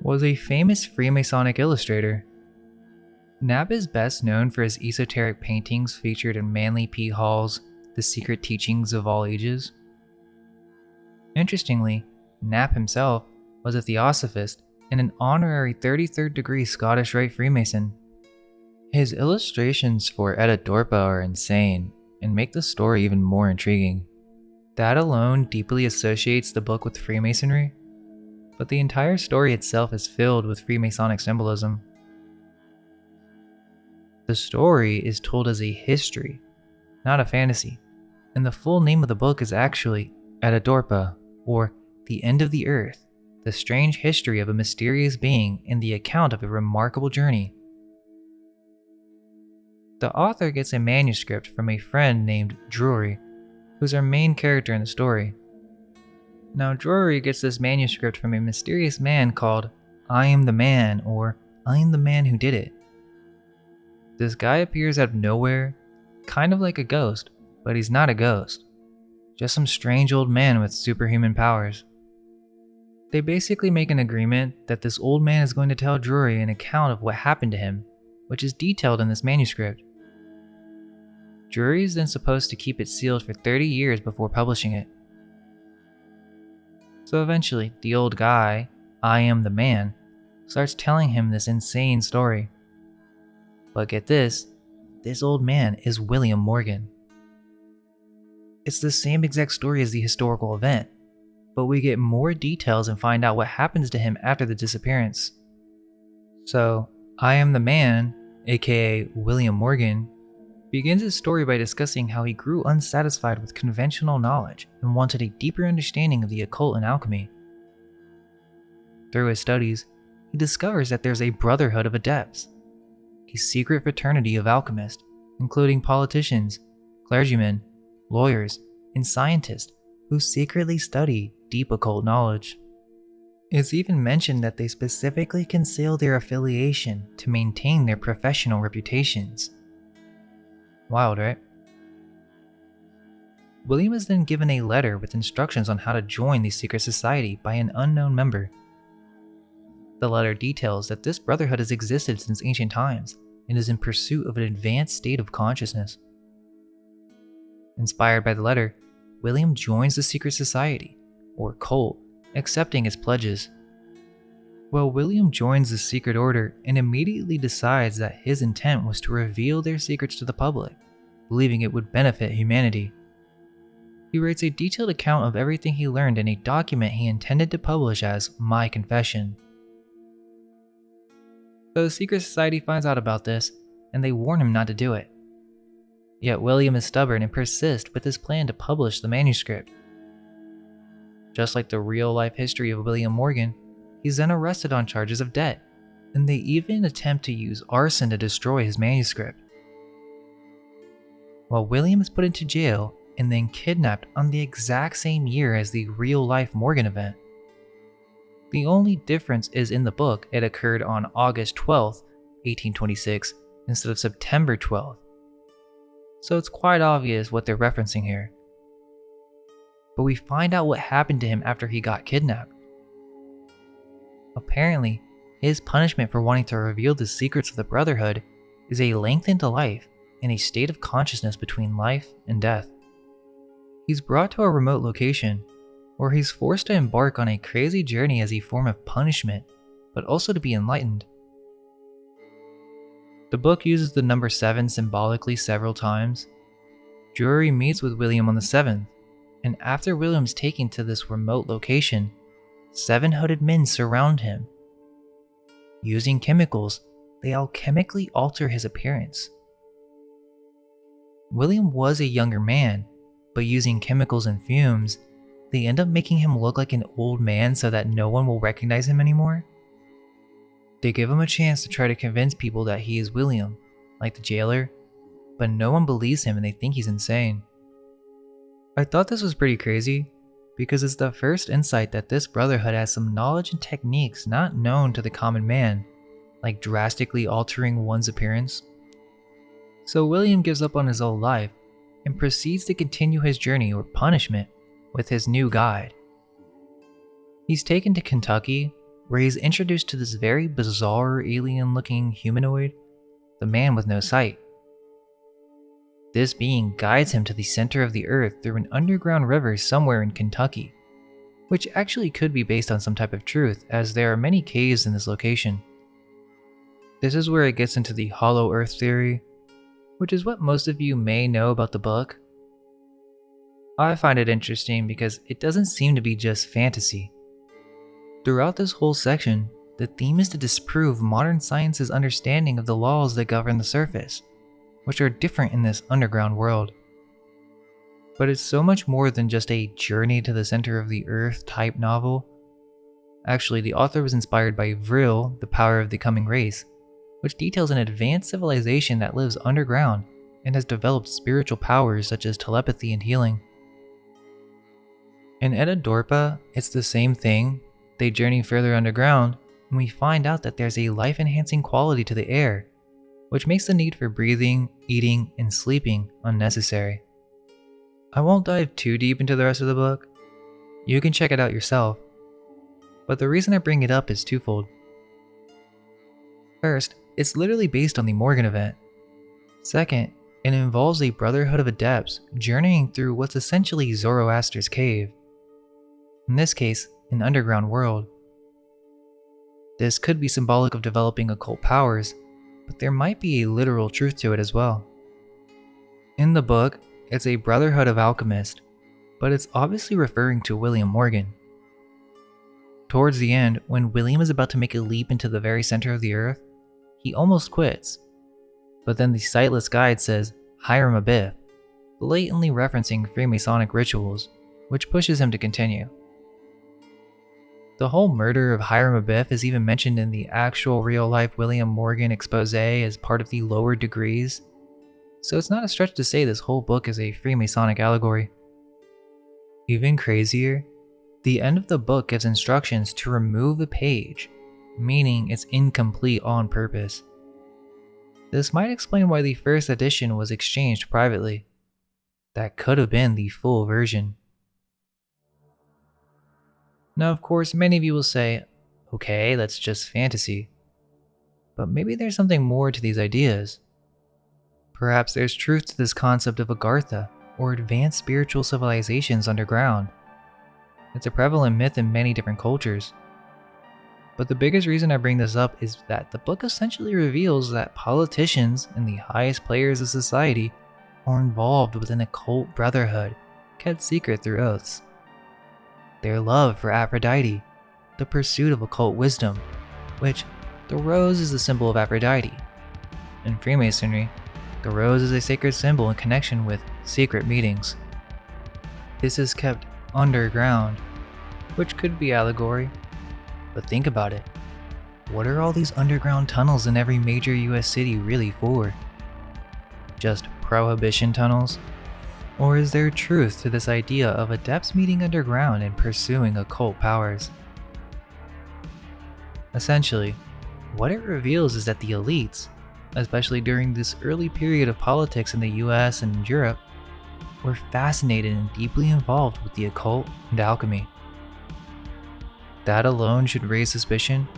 was a famous Freemasonic illustrator. Knapp is best known for his esoteric paintings featured in Manly P. Hall's The Secret Teachings of All Ages. Interestingly, Knapp himself was a Theosophist and an honorary 33rd degree Scottish Rite Freemason. His illustrations for Etidorhpa are insane and make the story even more intriguing. That alone deeply associates the book with Freemasonry, but the entire story itself is filled with Freemasonic symbolism. The story is told as a history, not a fantasy, and the full name of the book is actually Etidorhpa, or The End of the Earth, the strange history of a mysterious being and the account of a remarkable journey. The author gets a manuscript from a friend named Drury, who's our main character in the story. Now Drury gets this manuscript from a mysterious man called I Am the Man, or I Am the Man Who Did It. This guy appears out of nowhere, kind of like a ghost, but he's not a ghost. Just some strange old man with superhuman powers. They basically make an agreement that this old man is going to tell Drury an account of what happened to him, which is detailed in this manuscript. Drury is then supposed to keep it sealed for 30 years before publishing it. So eventually, the old guy, I Am the Man, starts telling him this insane story. But get this old man is William Morgan. It's the same exact story as the historical event, but we get more details and find out what happens to him after the disappearance. So, I Am the Man, aka William Morgan, begins his story by discussing how he grew unsatisfied with conventional knowledge and wanted a deeper understanding of the occult and alchemy. Through his studies, he discovers that there's a brotherhood of adepts, a secret fraternity of alchemists, including politicians, clergymen, lawyers, and scientists who secretly study deep occult knowledge. It's even mentioned that they specifically conceal their affiliation to maintain their professional reputations. Wild, right? William is then given a letter with instructions on how to join the secret society by an unknown member. The letter details that this brotherhood has existed since ancient times and is in pursuit of an advanced state of consciousness. Inspired by the letter, William joins the secret society, or cult, accepting its pledges. Well, William joins the secret order and immediately decides that his intent was to reveal their secrets to the public, believing it would benefit humanity. He writes a detailed account of everything he learned in a document he intended to publish as My Confession. So the secret society finds out about this, and they warn him not to do it. Yet William is stubborn and persists with his plan to publish the manuscript. Just like the real-life history of William Morgan, he's then arrested on charges of debt, and they even attempt to use arson to destroy his manuscript. While William is put into jail and then kidnapped on the exact same year as the real-life Morgan event. The only difference is in the book it occurred on August 12th, 1826 instead of September 12th. So it's quite obvious what they're referencing here. But we find out what happened to him after he got kidnapped. Apparently, his punishment for wanting to reveal the secrets of the Brotherhood is a lengthened life in a state of consciousness between life and death. He's brought to a remote location where he's forced to embark on a crazy journey as a form of punishment, but also to be enlightened. The book uses the number 7 symbolically several times. Drury meets with William on the 7th, and after William's taken to this remote location, 7 hooded men surround him. Using chemicals, they alchemically alter his appearance. William was a younger man, but using chemicals and fumes, they end up making him look like an old man so that no one will recognize him anymore. They give him a chance to try to convince people that he is William, like the jailer, but no one believes him and they think he's insane. I thought this was pretty crazy, because it's the first insight that this brotherhood has some knowledge and techniques not known to the common man, like drastically altering one's appearance. So William gives up on his old life and proceeds to continue his journey or punishment with his new guide. He's taken to Kentucky, where he's introduced to this very bizarre alien-looking humanoid, the man with no sight. This being guides him to the center of the earth through an underground river somewhere in Kentucky, which actually could be based on some type of truth, as there are many caves in this location. This is where it gets into the hollow earth theory, which is what most of you may know about the book. I find it interesting because it doesn't seem to be just fantasy. Throughout this whole section, the theme is to disprove modern science's understanding of the laws that govern the surface, which are different in this underground world. But it's so much more than just a journey to the center of the earth type novel. Actually, the author was inspired by Vril, the Power of the Coming Race, which details an advanced civilization that lives underground and has developed spiritual powers such as telepathy and healing. In Etidorhpa, it's the same thing. They journey further underground, and we find out that there's a life-enhancing quality to the air, which makes the need for breathing, eating, and sleeping unnecessary. I won't dive too deep into the rest of the book. You can check it out yourself. But the reason I bring it up is twofold. First, it's literally based on the Morgan event. Second, it involves a brotherhood of adepts journeying through what's essentially Zoroaster's cave. In this case, an underground world. This could be symbolic of developing occult powers, but there might be a literal truth to it as well. In the book, it's a brotherhood of alchemists, but it's obviously referring to William Morgan. Towards the end, when William is about to make a leap into the very center of the earth, he almost quits. But then the sightless guide says, Hiram Abiff, blatantly referencing Freemasonic rituals, which pushes him to continue. The whole murder of Hiram Abiff is even mentioned in the actual real-life William Morgan expose as part of the lower degrees, so it's not a stretch to say this whole book is a Freemasonic allegory. Even crazier, the end of the book gives instructions to remove a page, meaning it's incomplete on purpose. This might explain why the first edition was exchanged privately. That could have been the full version. Now, of course, many of you will say, okay, that's just fantasy. But maybe there's something more to these ideas. Perhaps there's truth to this concept of Agartha, or advanced spiritual civilizations underground. It's a prevalent myth in many different cultures. But the biggest reason I bring this up is that the book essentially reveals that politicians and the highest players of society are involved with an occult brotherhood kept secret through oaths. Their love for Aphrodite, the pursuit of occult wisdom, which the rose is the symbol of Aphrodite. In Freemasonry, the rose is a sacred symbol in connection with secret meetings. This is kept underground, which could be allegory, but think about it. What are all these underground tunnels in every major US city really for? Just prohibition tunnels? Or is there truth to this idea of adepts meeting underground and pursuing occult powers? Essentially, what it reveals is that the elites, especially during this early period of politics in the US and Europe, were fascinated and deeply involved with the occult and alchemy. That alone should raise suspicion.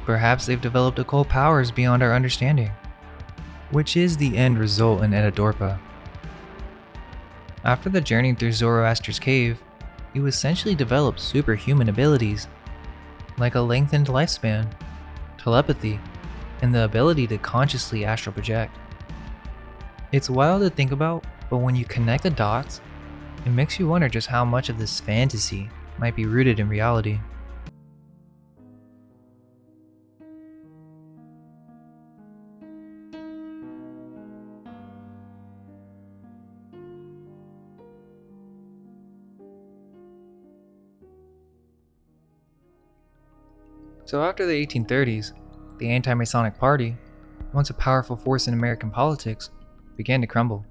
Perhaps they've developed occult powers beyond our understanding, which is the end result in Etidorhpa. After the journey through Zoroaster's cave, you essentially develop superhuman abilities, like a lengthened lifespan, telepathy, and the ability to consciously astral project. It's wild to think about, but when you connect the dots, it makes you wonder just how much of this fantasy might be rooted in reality. So after the 1830s, the anti-Masonic Party, once a powerful force in American politics, began to crumble.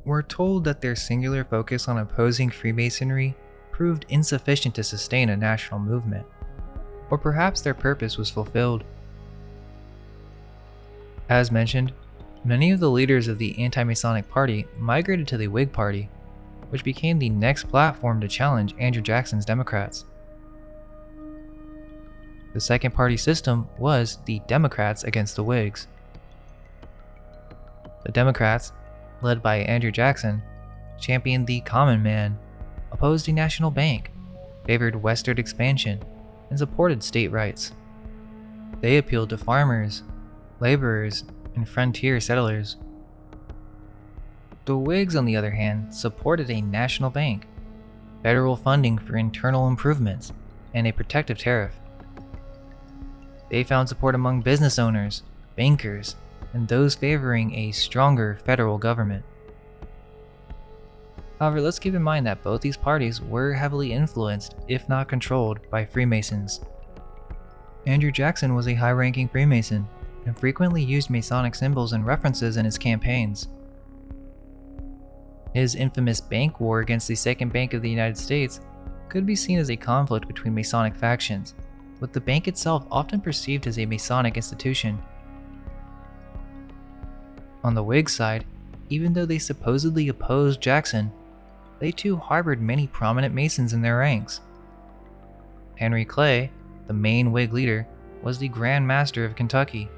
We're told that their singular focus on opposing Freemasonry proved insufficient to sustain a national movement, or perhaps their purpose was fulfilled. As mentioned, many of the leaders of the anti-Masonic Party migrated to the Whig Party, which became the next platform to challenge Andrew Jackson's Democrats. The second party system was the Democrats against the Whigs. The Democrats, led by Andrew Jackson, championed the common man, opposed a national bank, favored westward expansion, and supported state rights. They appealed to farmers, laborers, and frontier settlers. The Whigs, on the other hand, supported a national bank, federal funding for internal improvements, and a protective tariff. They found support among business owners, bankers, and those favoring a stronger federal government. However, let's keep in mind that both these parties were heavily influenced, if not controlled, by Freemasons. Andrew Jackson was a high-ranking Freemason and frequently used Masonic symbols and references in his campaigns. His infamous bank war against the Second Bank of the United States could be seen as a conflict between Masonic factions, with the bank itself often perceived as a Masonic institution. On the Whig side, even though they supposedly opposed Jackson, they too harbored many prominent Masons in their ranks. Henry Clay, the main Whig leader, was the Grand Master of Kentucky.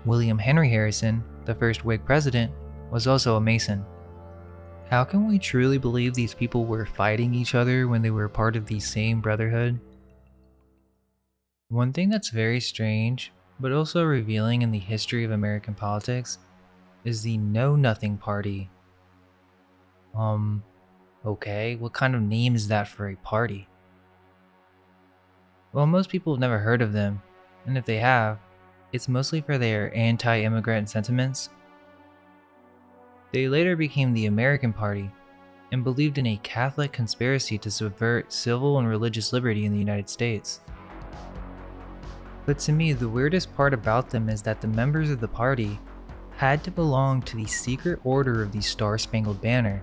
William Henry Harrison, the first Whig president, was also a Mason. How can we truly believe these people were fighting each other when they were part of the same brotherhood? One thing that's very strange, but also revealing in the history of American politics, is the Know Nothing Party. Okay, what kind of name is that for a party? Well, most people have never heard of them, and if they have, it's mostly for their anti-immigrant sentiments. They later became the American Party, and believed in a Catholic conspiracy to subvert civil and religious liberty in the United States. But to me, the weirdest part about them is that the members of the party had to belong to the secret order of the Star-Spangled Banner,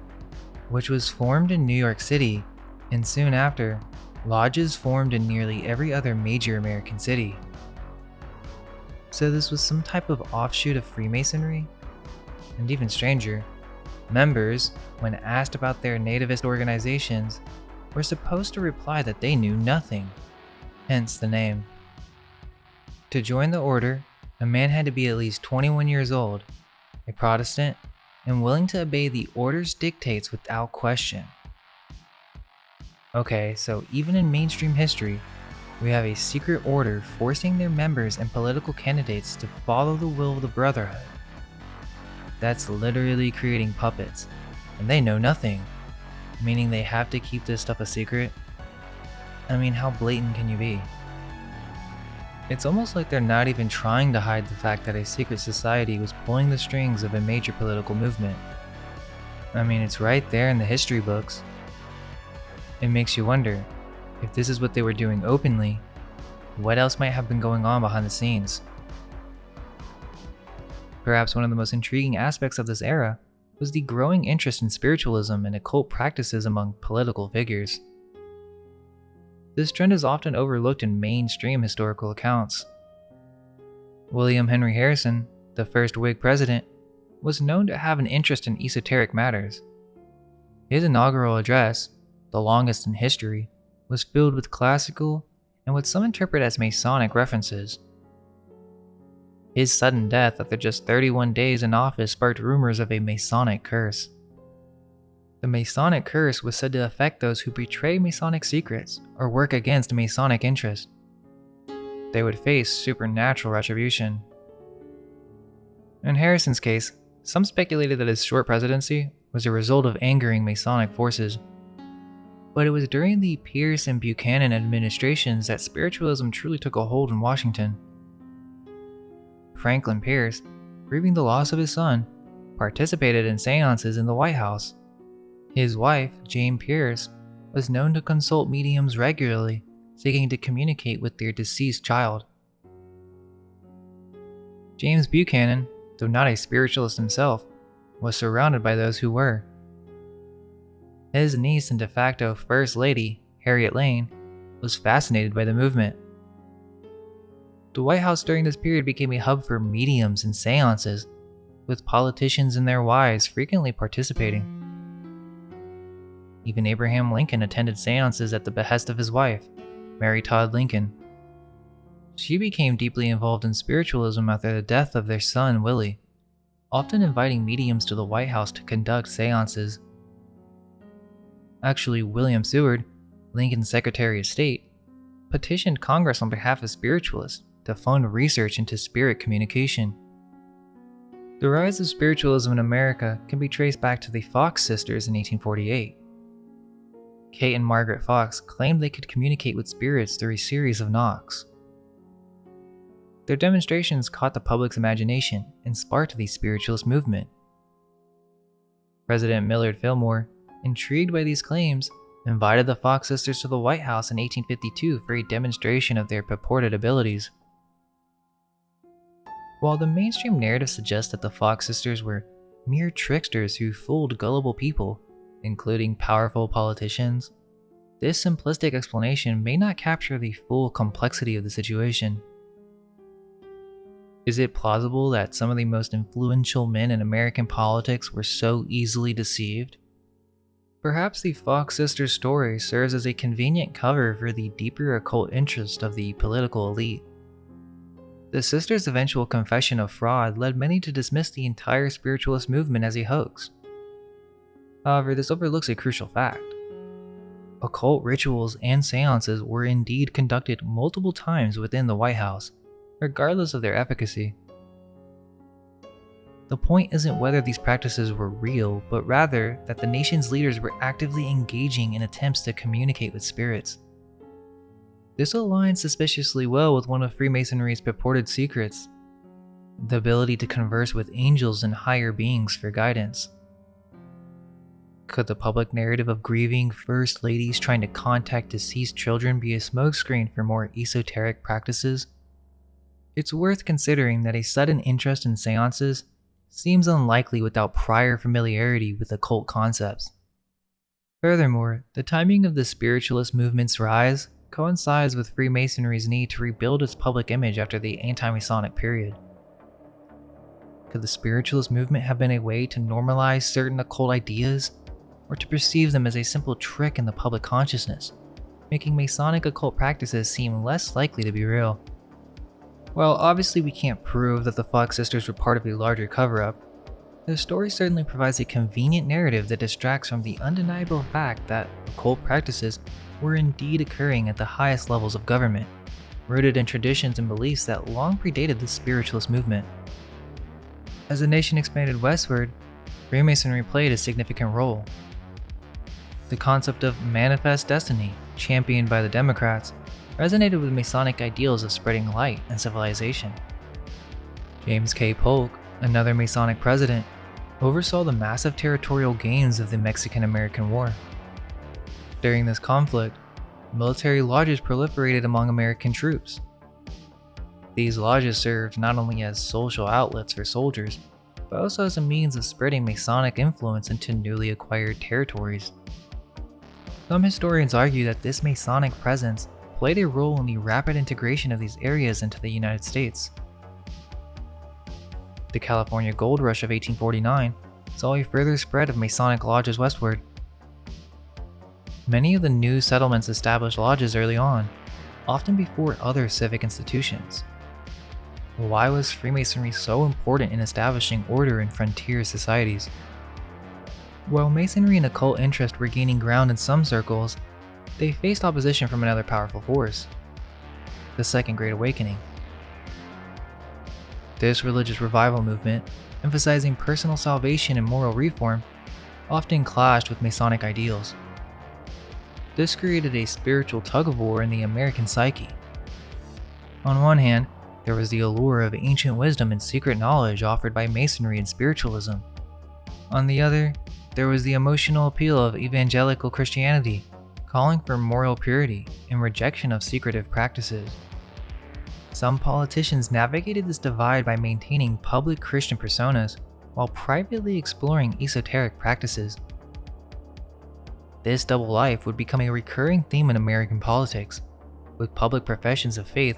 which was formed in New York City, and soon after, lodges formed in nearly every other major American city. So this was some type of offshoot of Freemasonry? And even stranger, members, when asked about their nativist organizations, were supposed to reply that they knew nothing, hence the name. To join the order, a man had to be at least 21 years old, a Protestant, and willing to obey the order's dictates without question. Okay, so even in mainstream history, We have a secret order forcing their members and political candidates to follow the will of the Brotherhood. That's literally creating puppets, and they know nothing, meaning they have to keep this stuff a secret. I mean, how blatant can you be? It's almost like they're not even trying to hide the fact that a secret society was pulling the strings of a major political movement. I mean, it's right there in the history books. It makes you wonder, if this is what they were doing openly, what else might have been going on behind the scenes? Perhaps one of the most intriguing aspects of this era was the growing interest in spiritualism and occult practices among political figures. This trend is often overlooked in mainstream historical accounts. William Henry Harrison, the first Whig president, was known to have an interest in esoteric matters. His inaugural address, the longest in history, was filled with classical and what some interpret as Masonic references. His sudden death after just 31 days in office sparked rumors of a Masonic curse. The Masonic curse was said to affect those who betray Masonic secrets or work against Masonic interests. They would face supernatural retribution. In Harrison's case, some speculated that his short presidency was a result of angering Masonic forces. But it was during the Pierce and Buchanan administrations that spiritualism truly took a hold in Washington. Franklin Pierce, grieving the loss of his son, participated in seances in the White House. His wife, Jane Pierce, was known to consult mediums regularly, seeking to communicate with their deceased child. James Buchanan, though not a spiritualist himself, was surrounded by those who were. His niece and de facto First Lady, Harriet Lane, was fascinated by the movement. The White House during this period became a hub for mediums and seances, with politicians and their wives frequently participating. Even Abraham Lincoln attended seances at the behest of his wife, Mary Todd Lincoln. She became deeply involved in spiritualism after the death of their son, Willie, often inviting mediums to the White House to conduct seances. Actually, William Seward, Lincoln's Secretary of State, petitioned Congress on behalf of spiritualists to fund research into spirit communication. The rise of spiritualism in America can be traced back to the Fox sisters in 1848. Kate and Margaret Fox claimed they could communicate with spirits through a series of knocks. Their demonstrations caught the public's imagination and sparked the spiritualist movement. President Millard Fillmore, intrigued by these claims, invited the Fox sisters to the White House in 1852 for a demonstration of their purported abilities. While the mainstream narrative suggests that the Fox sisters were mere tricksters who fooled gullible people, including powerful politicians, this simplistic explanation may not capture the full complexity of the situation. Is it plausible that some of the most influential men in American politics were so easily deceived? Perhaps the Fox sisters' story serves as a convenient cover for the deeper occult interest of the political elite. The sisters' eventual confession of fraud led many to dismiss the entire spiritualist movement as a hoax. However, this overlooks a crucial fact. Occult rituals and seances were indeed conducted multiple times within the White House, regardless of their efficacy. The point isn't whether these practices were real, but rather that the nation's leaders were actively engaging in attempts to communicate with spirits. This aligns suspiciously well with one of Freemasonry's purported secrets: the ability to converse with angels and higher beings for guidance. Could the public narrative of grieving first ladies trying to contact deceased children be a smokescreen for more esoteric practices? It's worth considering that a sudden interest in seances seems unlikely without prior familiarity with occult concepts. Furthermore, the timing of the spiritualist movement's rise coincides with Freemasonry's need to rebuild its public image after the anti-Masonic period. Could the spiritualist movement have been a way to normalize certain occult ideas, or to perceive them as a simple trick in the public consciousness, making Masonic occult practices seem less likely to be real? While obviously we can't prove that the Fox sisters were part of a larger cover-up, the story certainly provides a convenient narrative that distracts from the undeniable fact that occult practices were indeed occurring at the highest levels of government, rooted in traditions and beliefs that long predated the spiritualist movement. As the nation expanded westward, Freemasonry played a significant role. The concept of manifest destiny, championed by the Democrats, resonated with Masonic ideals of spreading light and civilization. James K. Polk, another Masonic president, oversaw the massive territorial gains of the Mexican-American War. During this conflict, military lodges proliferated among American troops. These lodges served not only as social outlets for soldiers, but also as a means of spreading Masonic influence into newly acquired territories. Some historians argue that this Masonic presence played a role in the rapid integration of these areas into the United States. The California Gold Rush of 1849 saw a further spread of Masonic lodges westward. Many of the new settlements established lodges early on, often before other civic institutions. Why was Freemasonry so important in establishing order in frontier societies? While Masonry and occult interest were gaining ground in some circles, they faced opposition from another powerful force, the Second Great Awakening. This religious revival movement, emphasizing personal salvation and moral reform, often clashed with Masonic ideals. This created a spiritual tug-of-war in the American psyche. On one hand, there was the allure of ancient wisdom and secret knowledge offered by Masonry and spiritualism. On the other, there was the emotional appeal of evangelical Christianity, calling for moral purity and rejection of secretive practices. Some politicians navigated this divide by maintaining public Christian personas while privately exploring esoteric practices. This double life would become a recurring theme in American politics, with public professions of faith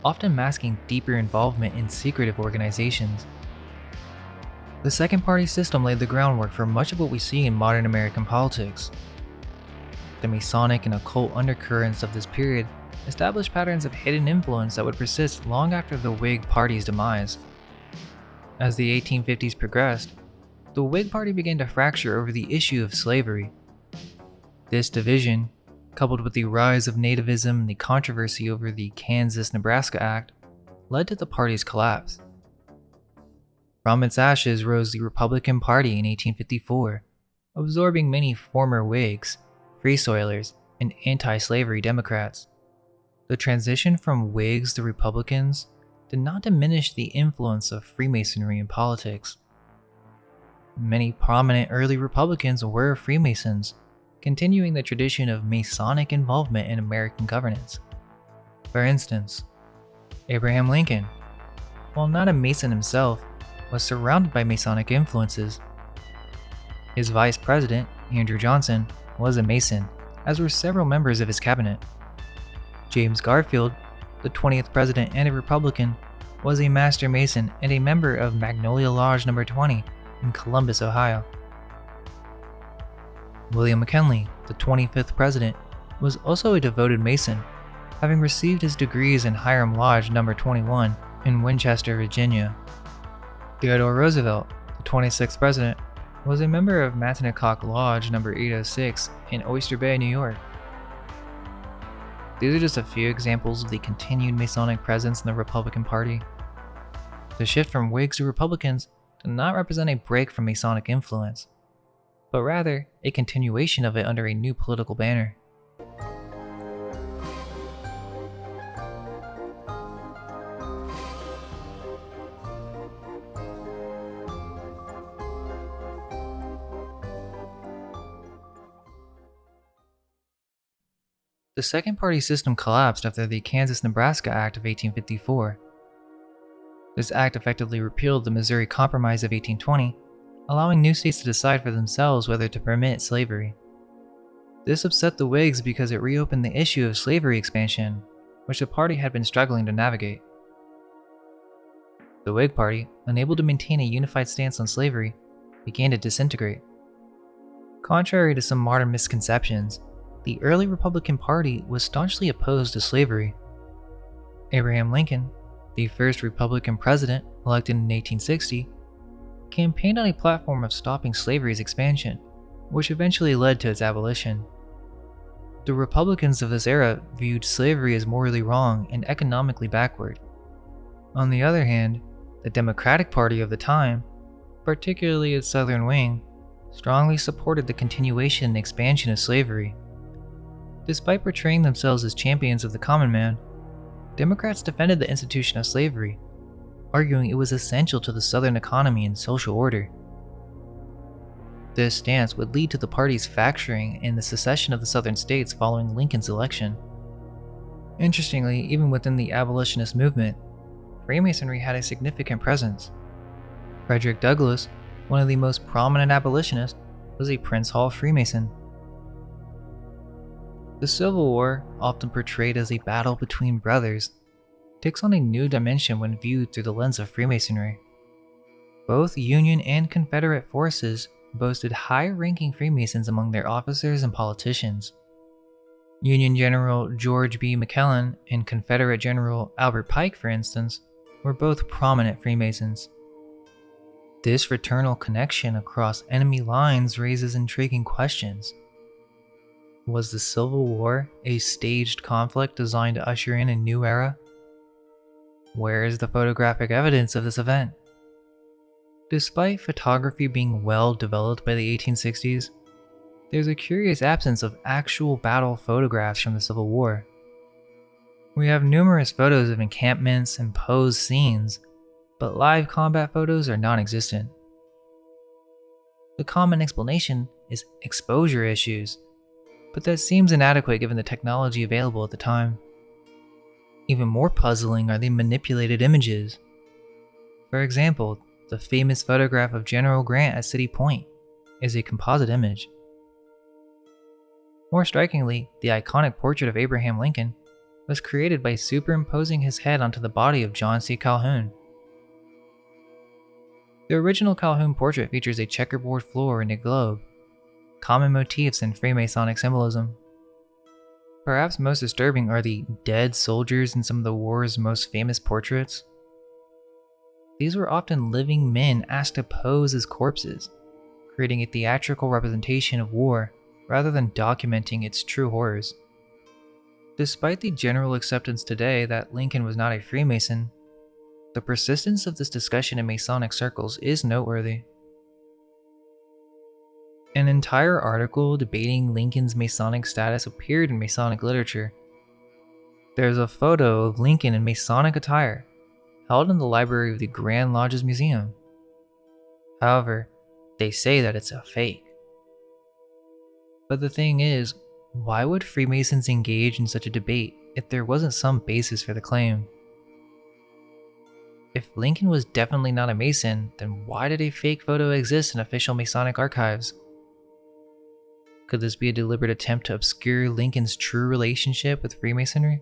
often masking deeper involvement in secretive organizations. The second party system laid the groundwork for much of what we see in modern American politics. The Masonic and occult undercurrents of this period established patterns of hidden influence that would persist long after the Whig Party's demise. As the 1850s progressed, the Whig Party began to fracture over the issue of slavery. This division, coupled with the rise of nativism and the controversy over the Kansas-Nebraska Act, led to the party's collapse. From its ashes rose the Republican Party in 1854, absorbing many former Whigs, Free Soilers, and anti-slavery Democrats. The transition from Whigs to Republicans did not diminish the influence of Freemasonry in politics. Many prominent early Republicans were Freemasons, continuing the tradition of Masonic involvement in American governance. For instance, Abraham Lincoln, while not a Mason himself, was surrounded by Masonic influences. His vice president, Andrew Johnson, was a Mason, as were several members of his cabinet. James Garfield, the 20th president and a Republican, was a Master Mason and a member of Magnolia Lodge No. 20 in Columbus, Ohio. William McKinley, the 25th president, was also a devoted Mason, having received his degrees in Hiram Lodge No. 21 in Winchester, Virginia. Theodore Roosevelt, the 26th president, was a member of Matinacock Lodge No. 806 in Oyster Bay, New York. These are just a few examples of the continued Masonic presence in the Republican Party. The shift from Whigs to Republicans did not represent a break from Masonic influence, but rather a continuation of it under a new political banner. The second party system collapsed after the Kansas-Nebraska Act of 1854. This act effectively repealed the Missouri Compromise of 1820, allowing new states to decide for themselves whether to permit slavery. This upset the Whigs because it reopened the issue of slavery expansion, which the party had been struggling to navigate. The Whig Party, unable to maintain a unified stance on slavery, began to disintegrate. Contrary to some modern misconceptions, the early Republican Party was staunchly opposed to slavery. Abraham Lincoln, the first Republican president elected in 1860, campaigned on a platform of stopping slavery's expansion, which eventually led to its abolition. The Republicans of this era viewed slavery as morally wrong and economically backward. On the other hand, the Democratic Party of the time, particularly its southern wing, strongly supported the continuation and expansion of slavery. Despite portraying themselves as champions of the common man, Democrats defended the institution of slavery, arguing it was essential to the Southern economy and social order. This stance would lead to the party's fracturing and the secession of the Southern states following Lincoln's election. Interestingly, even within the abolitionist movement, Freemasonry had a significant presence. Frederick Douglass, one of the most prominent abolitionists, was a Prince Hall Freemason. The Civil War, often portrayed as a battle between brothers, takes on a new dimension when viewed through the lens of Freemasonry. Both Union and Confederate forces boasted high-ranking Freemasons among their officers and politicians. Union General George B. McClellan and Confederate General Albert Pike, for instance, were both prominent Freemasons. This fraternal connection across enemy lines raises intriguing questions. Was the Civil War a staged conflict designed to usher in a new era? Where is the photographic evidence of this event? Despite photography being well developed by the 1860s, there's a curious absence of actual battle photographs from the Civil War. We have numerous photos of encampments and posed scenes, but live combat photos are non-existent. The common explanation is exposure issues, but that seems inadequate given the technology available at the time. Even more puzzling are the manipulated images. For example, the famous photograph of General Grant at City Point is a composite image. More strikingly, the iconic portrait of Abraham Lincoln was created by superimposing his head onto the body of John C. Calhoun. The original Calhoun portrait features a checkerboard floor and a globe, common motifs in Freemasonic symbolism. Perhaps most disturbing are the dead soldiers in some of the war's most famous portraits. These were often living men asked to pose as corpses, creating a theatrical representation of war rather than documenting its true horrors. Despite the general acceptance today that Lincoln was not a Freemason, the persistence of this discussion in Masonic circles is noteworthy. An entire article debating Lincoln's Masonic status appeared in Masonic literature. There's a photo of Lincoln in Masonic attire, held in the library of the Grand Lodge's museum. However, they say that it's a fake. But the thing is, why would Freemasons engage in such a debate if there wasn't some basis for the claim? If Lincoln was definitely not a Mason, then why did a fake photo exist in official Masonic archives? Could this be a deliberate attempt to obscure Lincoln's true relationship with Freemasonry?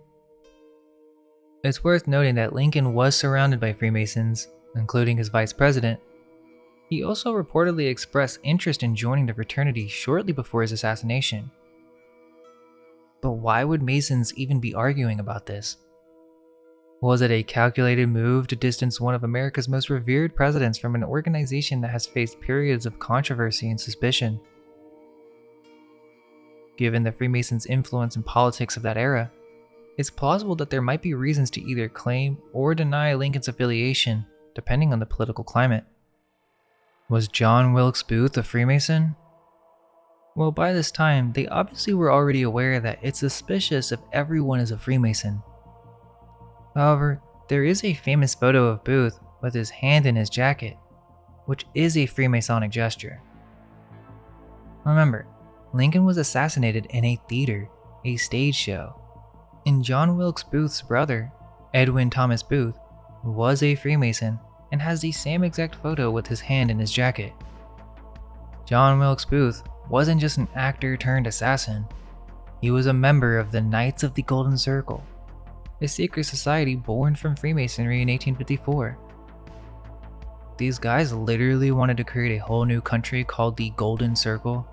It's worth noting that Lincoln was surrounded by Freemasons, including his vice president. He also reportedly expressed interest in joining the fraternity shortly before his assassination. But why would Masons even be arguing about this? Was it a calculated move to distance one of America's most revered presidents from an organization that has faced periods of controversy and suspicion? Given the Freemasons' influence in politics of that era, it's plausible that there might be reasons to either claim or deny Lincoln's affiliation, depending on the political climate. Was John Wilkes Booth a Freemason? Well, by this time, they obviously were already aware that it's suspicious if everyone is a Freemason. However, there is a famous photo of Booth with his hand in his jacket, which is a Freemasonic gesture. Remember, Lincoln was assassinated in a theater, a stage show, and John Wilkes Booth's brother, Edwin Thomas Booth, was a Freemason and has the same exact photo with his hand in his jacket. John Wilkes Booth wasn't just an actor turned assassin, he was a member of the Knights of the Golden Circle, a secret society born from Freemasonry in 1854. These guys literally wanted to create a whole new country called the Golden Circle.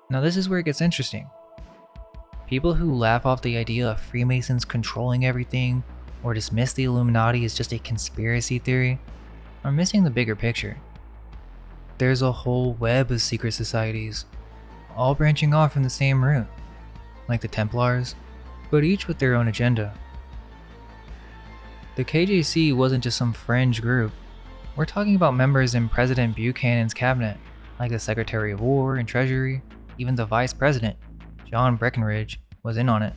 Now this is where it gets interesting. People who laugh off the idea of Freemasons controlling everything or dismiss the Illuminati as just a conspiracy theory are missing the bigger picture. There's a whole web of secret societies, all branching off from the same root, like the Templars, but each with their own agenda. The KJC wasn't just some fringe group. We're talking about members in President Buchanan's cabinet, like the Secretary of War and Treasury. Even the Vice President, John Breckinridge, was in on it.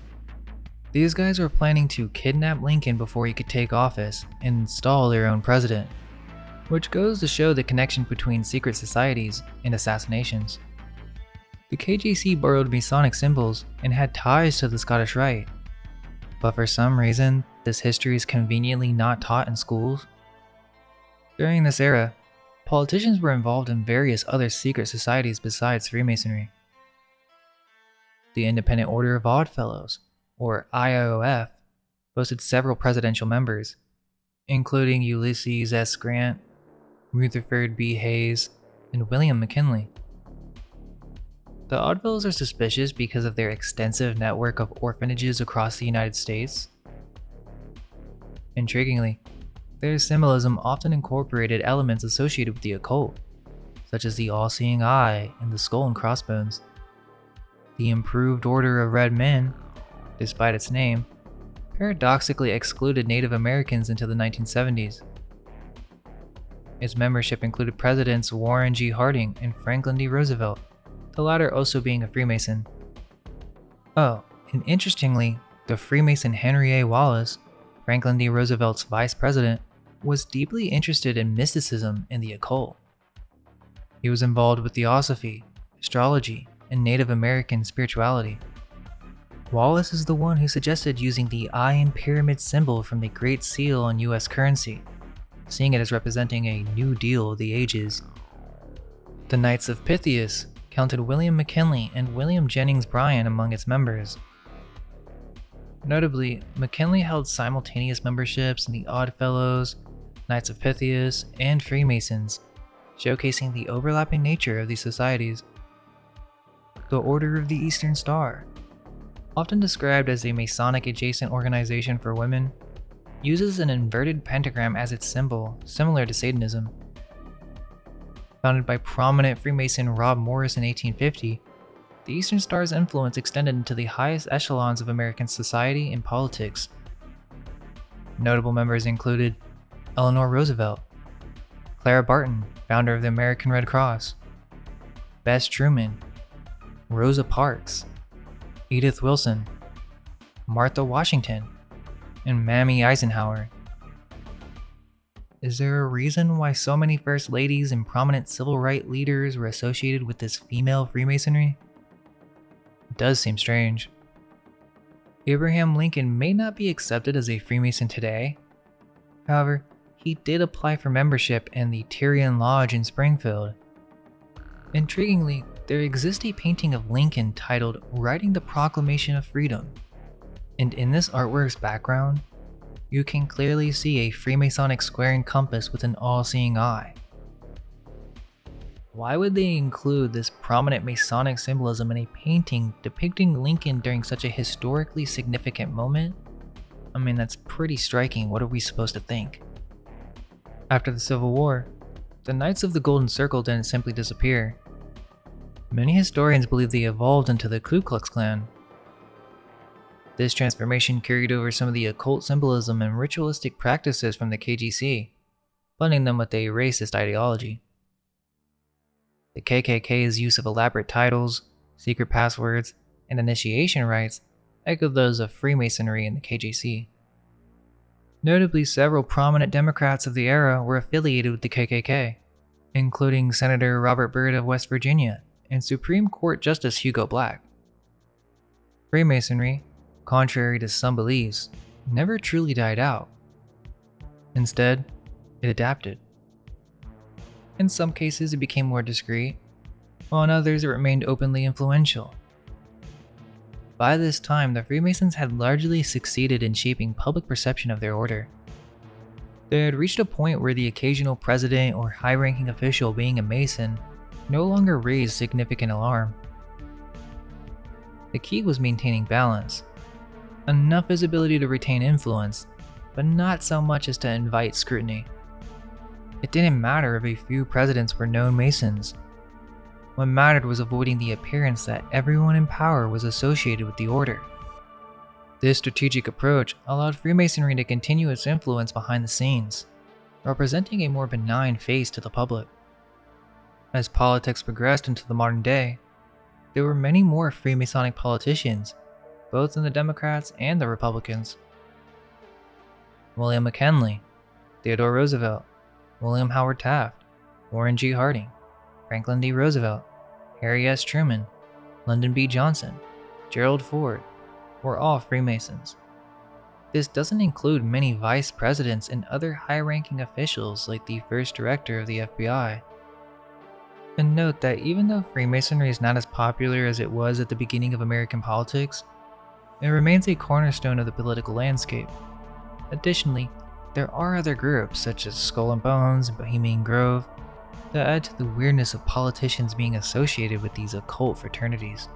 These guys were planning to kidnap Lincoln before he could take office and install their own president, which goes to show the connection between secret societies and assassinations. The KJC borrowed Masonic symbols and had ties to the Scottish Rite, but for some reason, this history is conveniently not taught in schools. During this era, politicians were involved in various other secret societies besides Freemasonry. The Independent Order of Oddfellows, or IOF, boasted several presidential members, including Ulysses S. Grant, Rutherford B. Hayes, and William McKinley. The Oddfellows are suspicious because of their extensive network of orphanages across the United States. Intriguingly, their symbolism often incorporated elements associated with the occult, such as the all-seeing eye and the skull and crossbones. The Improved Order of Red Men, despite its name, paradoxically excluded Native Americans until the 1970s. Its membership included Presidents Warren G. Harding and Franklin D. Roosevelt, the latter also being a Freemason. Oh, and interestingly, the Freemason Henry A. Wallace, Franklin D. Roosevelt's vice president, was deeply interested in mysticism and the occult. He was involved with theosophy, astrology, and Native American spirituality. Wallace is the one who suggested using the eye and pyramid symbol from the Great Seal on US currency, seeing it as representing a New Deal of the ages. The Knights of Pythias counted William McKinley and William Jennings Bryan among its members. Notably, McKinley held simultaneous memberships in the Oddfellows, Knights of Pythias, and Freemasons, showcasing the overlapping nature of these societies. The Order of the Eastern Star, often described as a Masonic-adjacent organization for women, uses an inverted pentagram as its symbol, similar to Satanism. Founded by prominent Freemason Rob Morris in 1850, the Eastern Star's influence extended into the highest echelons of American society and politics. Notable members included Eleanor Roosevelt, Clara Barton, founder of the American Red Cross, Bess Truman, Rosa Parks, Edith Wilson, Martha Washington, and Mamie Eisenhower. Is there a reason why so many First Ladies and prominent civil rights leaders were associated with this female Freemasonry? It does seem strange. Abraham Lincoln may not be accepted as a Freemason today. However, he did apply for membership in the Tyrian Lodge in Springfield. Intriguingly, there exists a painting of Lincoln titled "Writing the Proclamation of Freedom," and in this artwork's background, you can clearly see a Freemasonic square and compass with an all-seeing eye. Why would they include this prominent Masonic symbolism in a painting depicting Lincoln during such a historically significant moment? I mean, that's pretty striking. What are we supposed to think? After the Civil War, the Knights of the Golden Circle didn't simply disappear. Many historians believe they evolved into the Ku Klux Klan. This transformation carried over some of the occult symbolism and ritualistic practices from the KGC, blending them with a racist ideology. The KKK's use of elaborate titles, secret passwords, and initiation rites echoed those of Freemasonry and the KGC. Notably, several prominent Democrats of the era were affiliated with the KKK, including Senator Robert Byrd of West Virginia and Supreme Court Justice Hugo Black. Freemasonry, contrary to some beliefs, never truly died out. Instead, it adapted. In some cases, it became more discreet, while in others it remained openly influential. By this time, the Freemasons had largely succeeded in shaping public perception of their order. They had reached a point where the occasional president or high-ranking official being a Mason no longer raised significant alarm. The key was maintaining balance. Enough visibility to retain influence, but not so much as to invite scrutiny. It didn't matter if a few presidents were known Masons. What mattered was avoiding the appearance that everyone in power was associated with the order. This strategic approach allowed Freemasonry to continue its influence behind the scenes, while presenting a more benign face to the public. As politics progressed into the modern day, there were many more Freemasonic politicians, both in the Democrats and the Republicans. William McKinley, Theodore Roosevelt, William Howard Taft, Warren G. Harding, Franklin D. Roosevelt, Harry S. Truman, Lyndon B. Johnson, Gerald Ford were all Freemasons. This doesn't include many vice presidents and other high-ranking officials like the first director of the FBI. And note that even though Freemasonry is not as popular as it was at the beginning of American politics, it remains a cornerstone of the political landscape. Additionally, there are other groups such as Skull and Bones and Bohemian Grove that add to the weirdness of politicians being associated with these occult fraternities.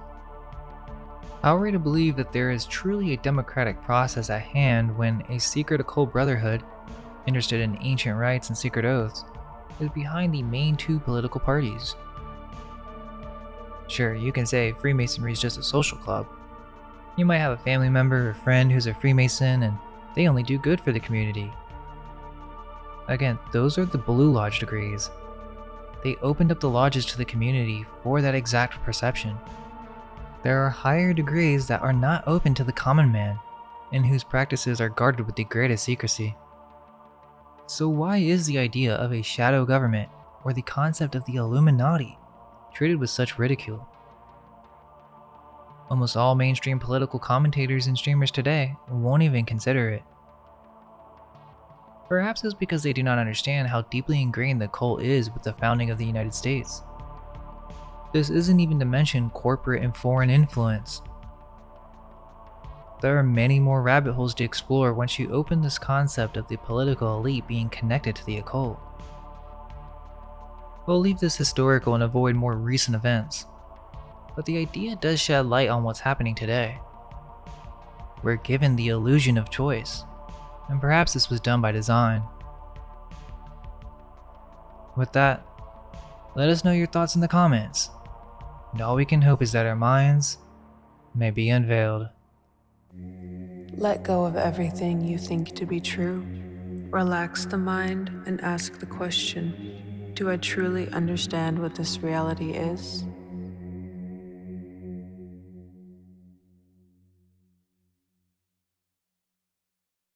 How are we to believe that there is truly a democratic process at hand when a secret occult brotherhood, interested in ancient rites and secret oaths, is behind the main two political parties? Sure, you can say Freemasonry is just a social club. You might have a family member or friend who's a Freemason and they only do good for the community. Again, those are the Blue Lodge degrees. They opened up the lodges to the community for that exact perception. There are higher degrees that are not open to the common man, and whose practices are guarded with the greatest secrecy. So why is the idea of a shadow government, or the concept of the Illuminati, treated with such ridicule? Almost all mainstream political commentators and streamers today won't even consider it. Perhaps it's because they do not understand how deeply ingrained the cult is with the founding of the United States. This isn't even to mention corporate and foreign influence. There are many more rabbit holes to explore once you open this concept of the political elite being connected to the occult. We'll leave this historical and avoid more recent events, but the idea does shed light on what's happening today. We're given the illusion of choice, and perhaps this was done by design. With that, let us know your thoughts in the comments, and all we can hope is that our minds may be unveiled. Let go of everything you think to be true. Relax the mind and ask the question, do I truly understand what this reality is?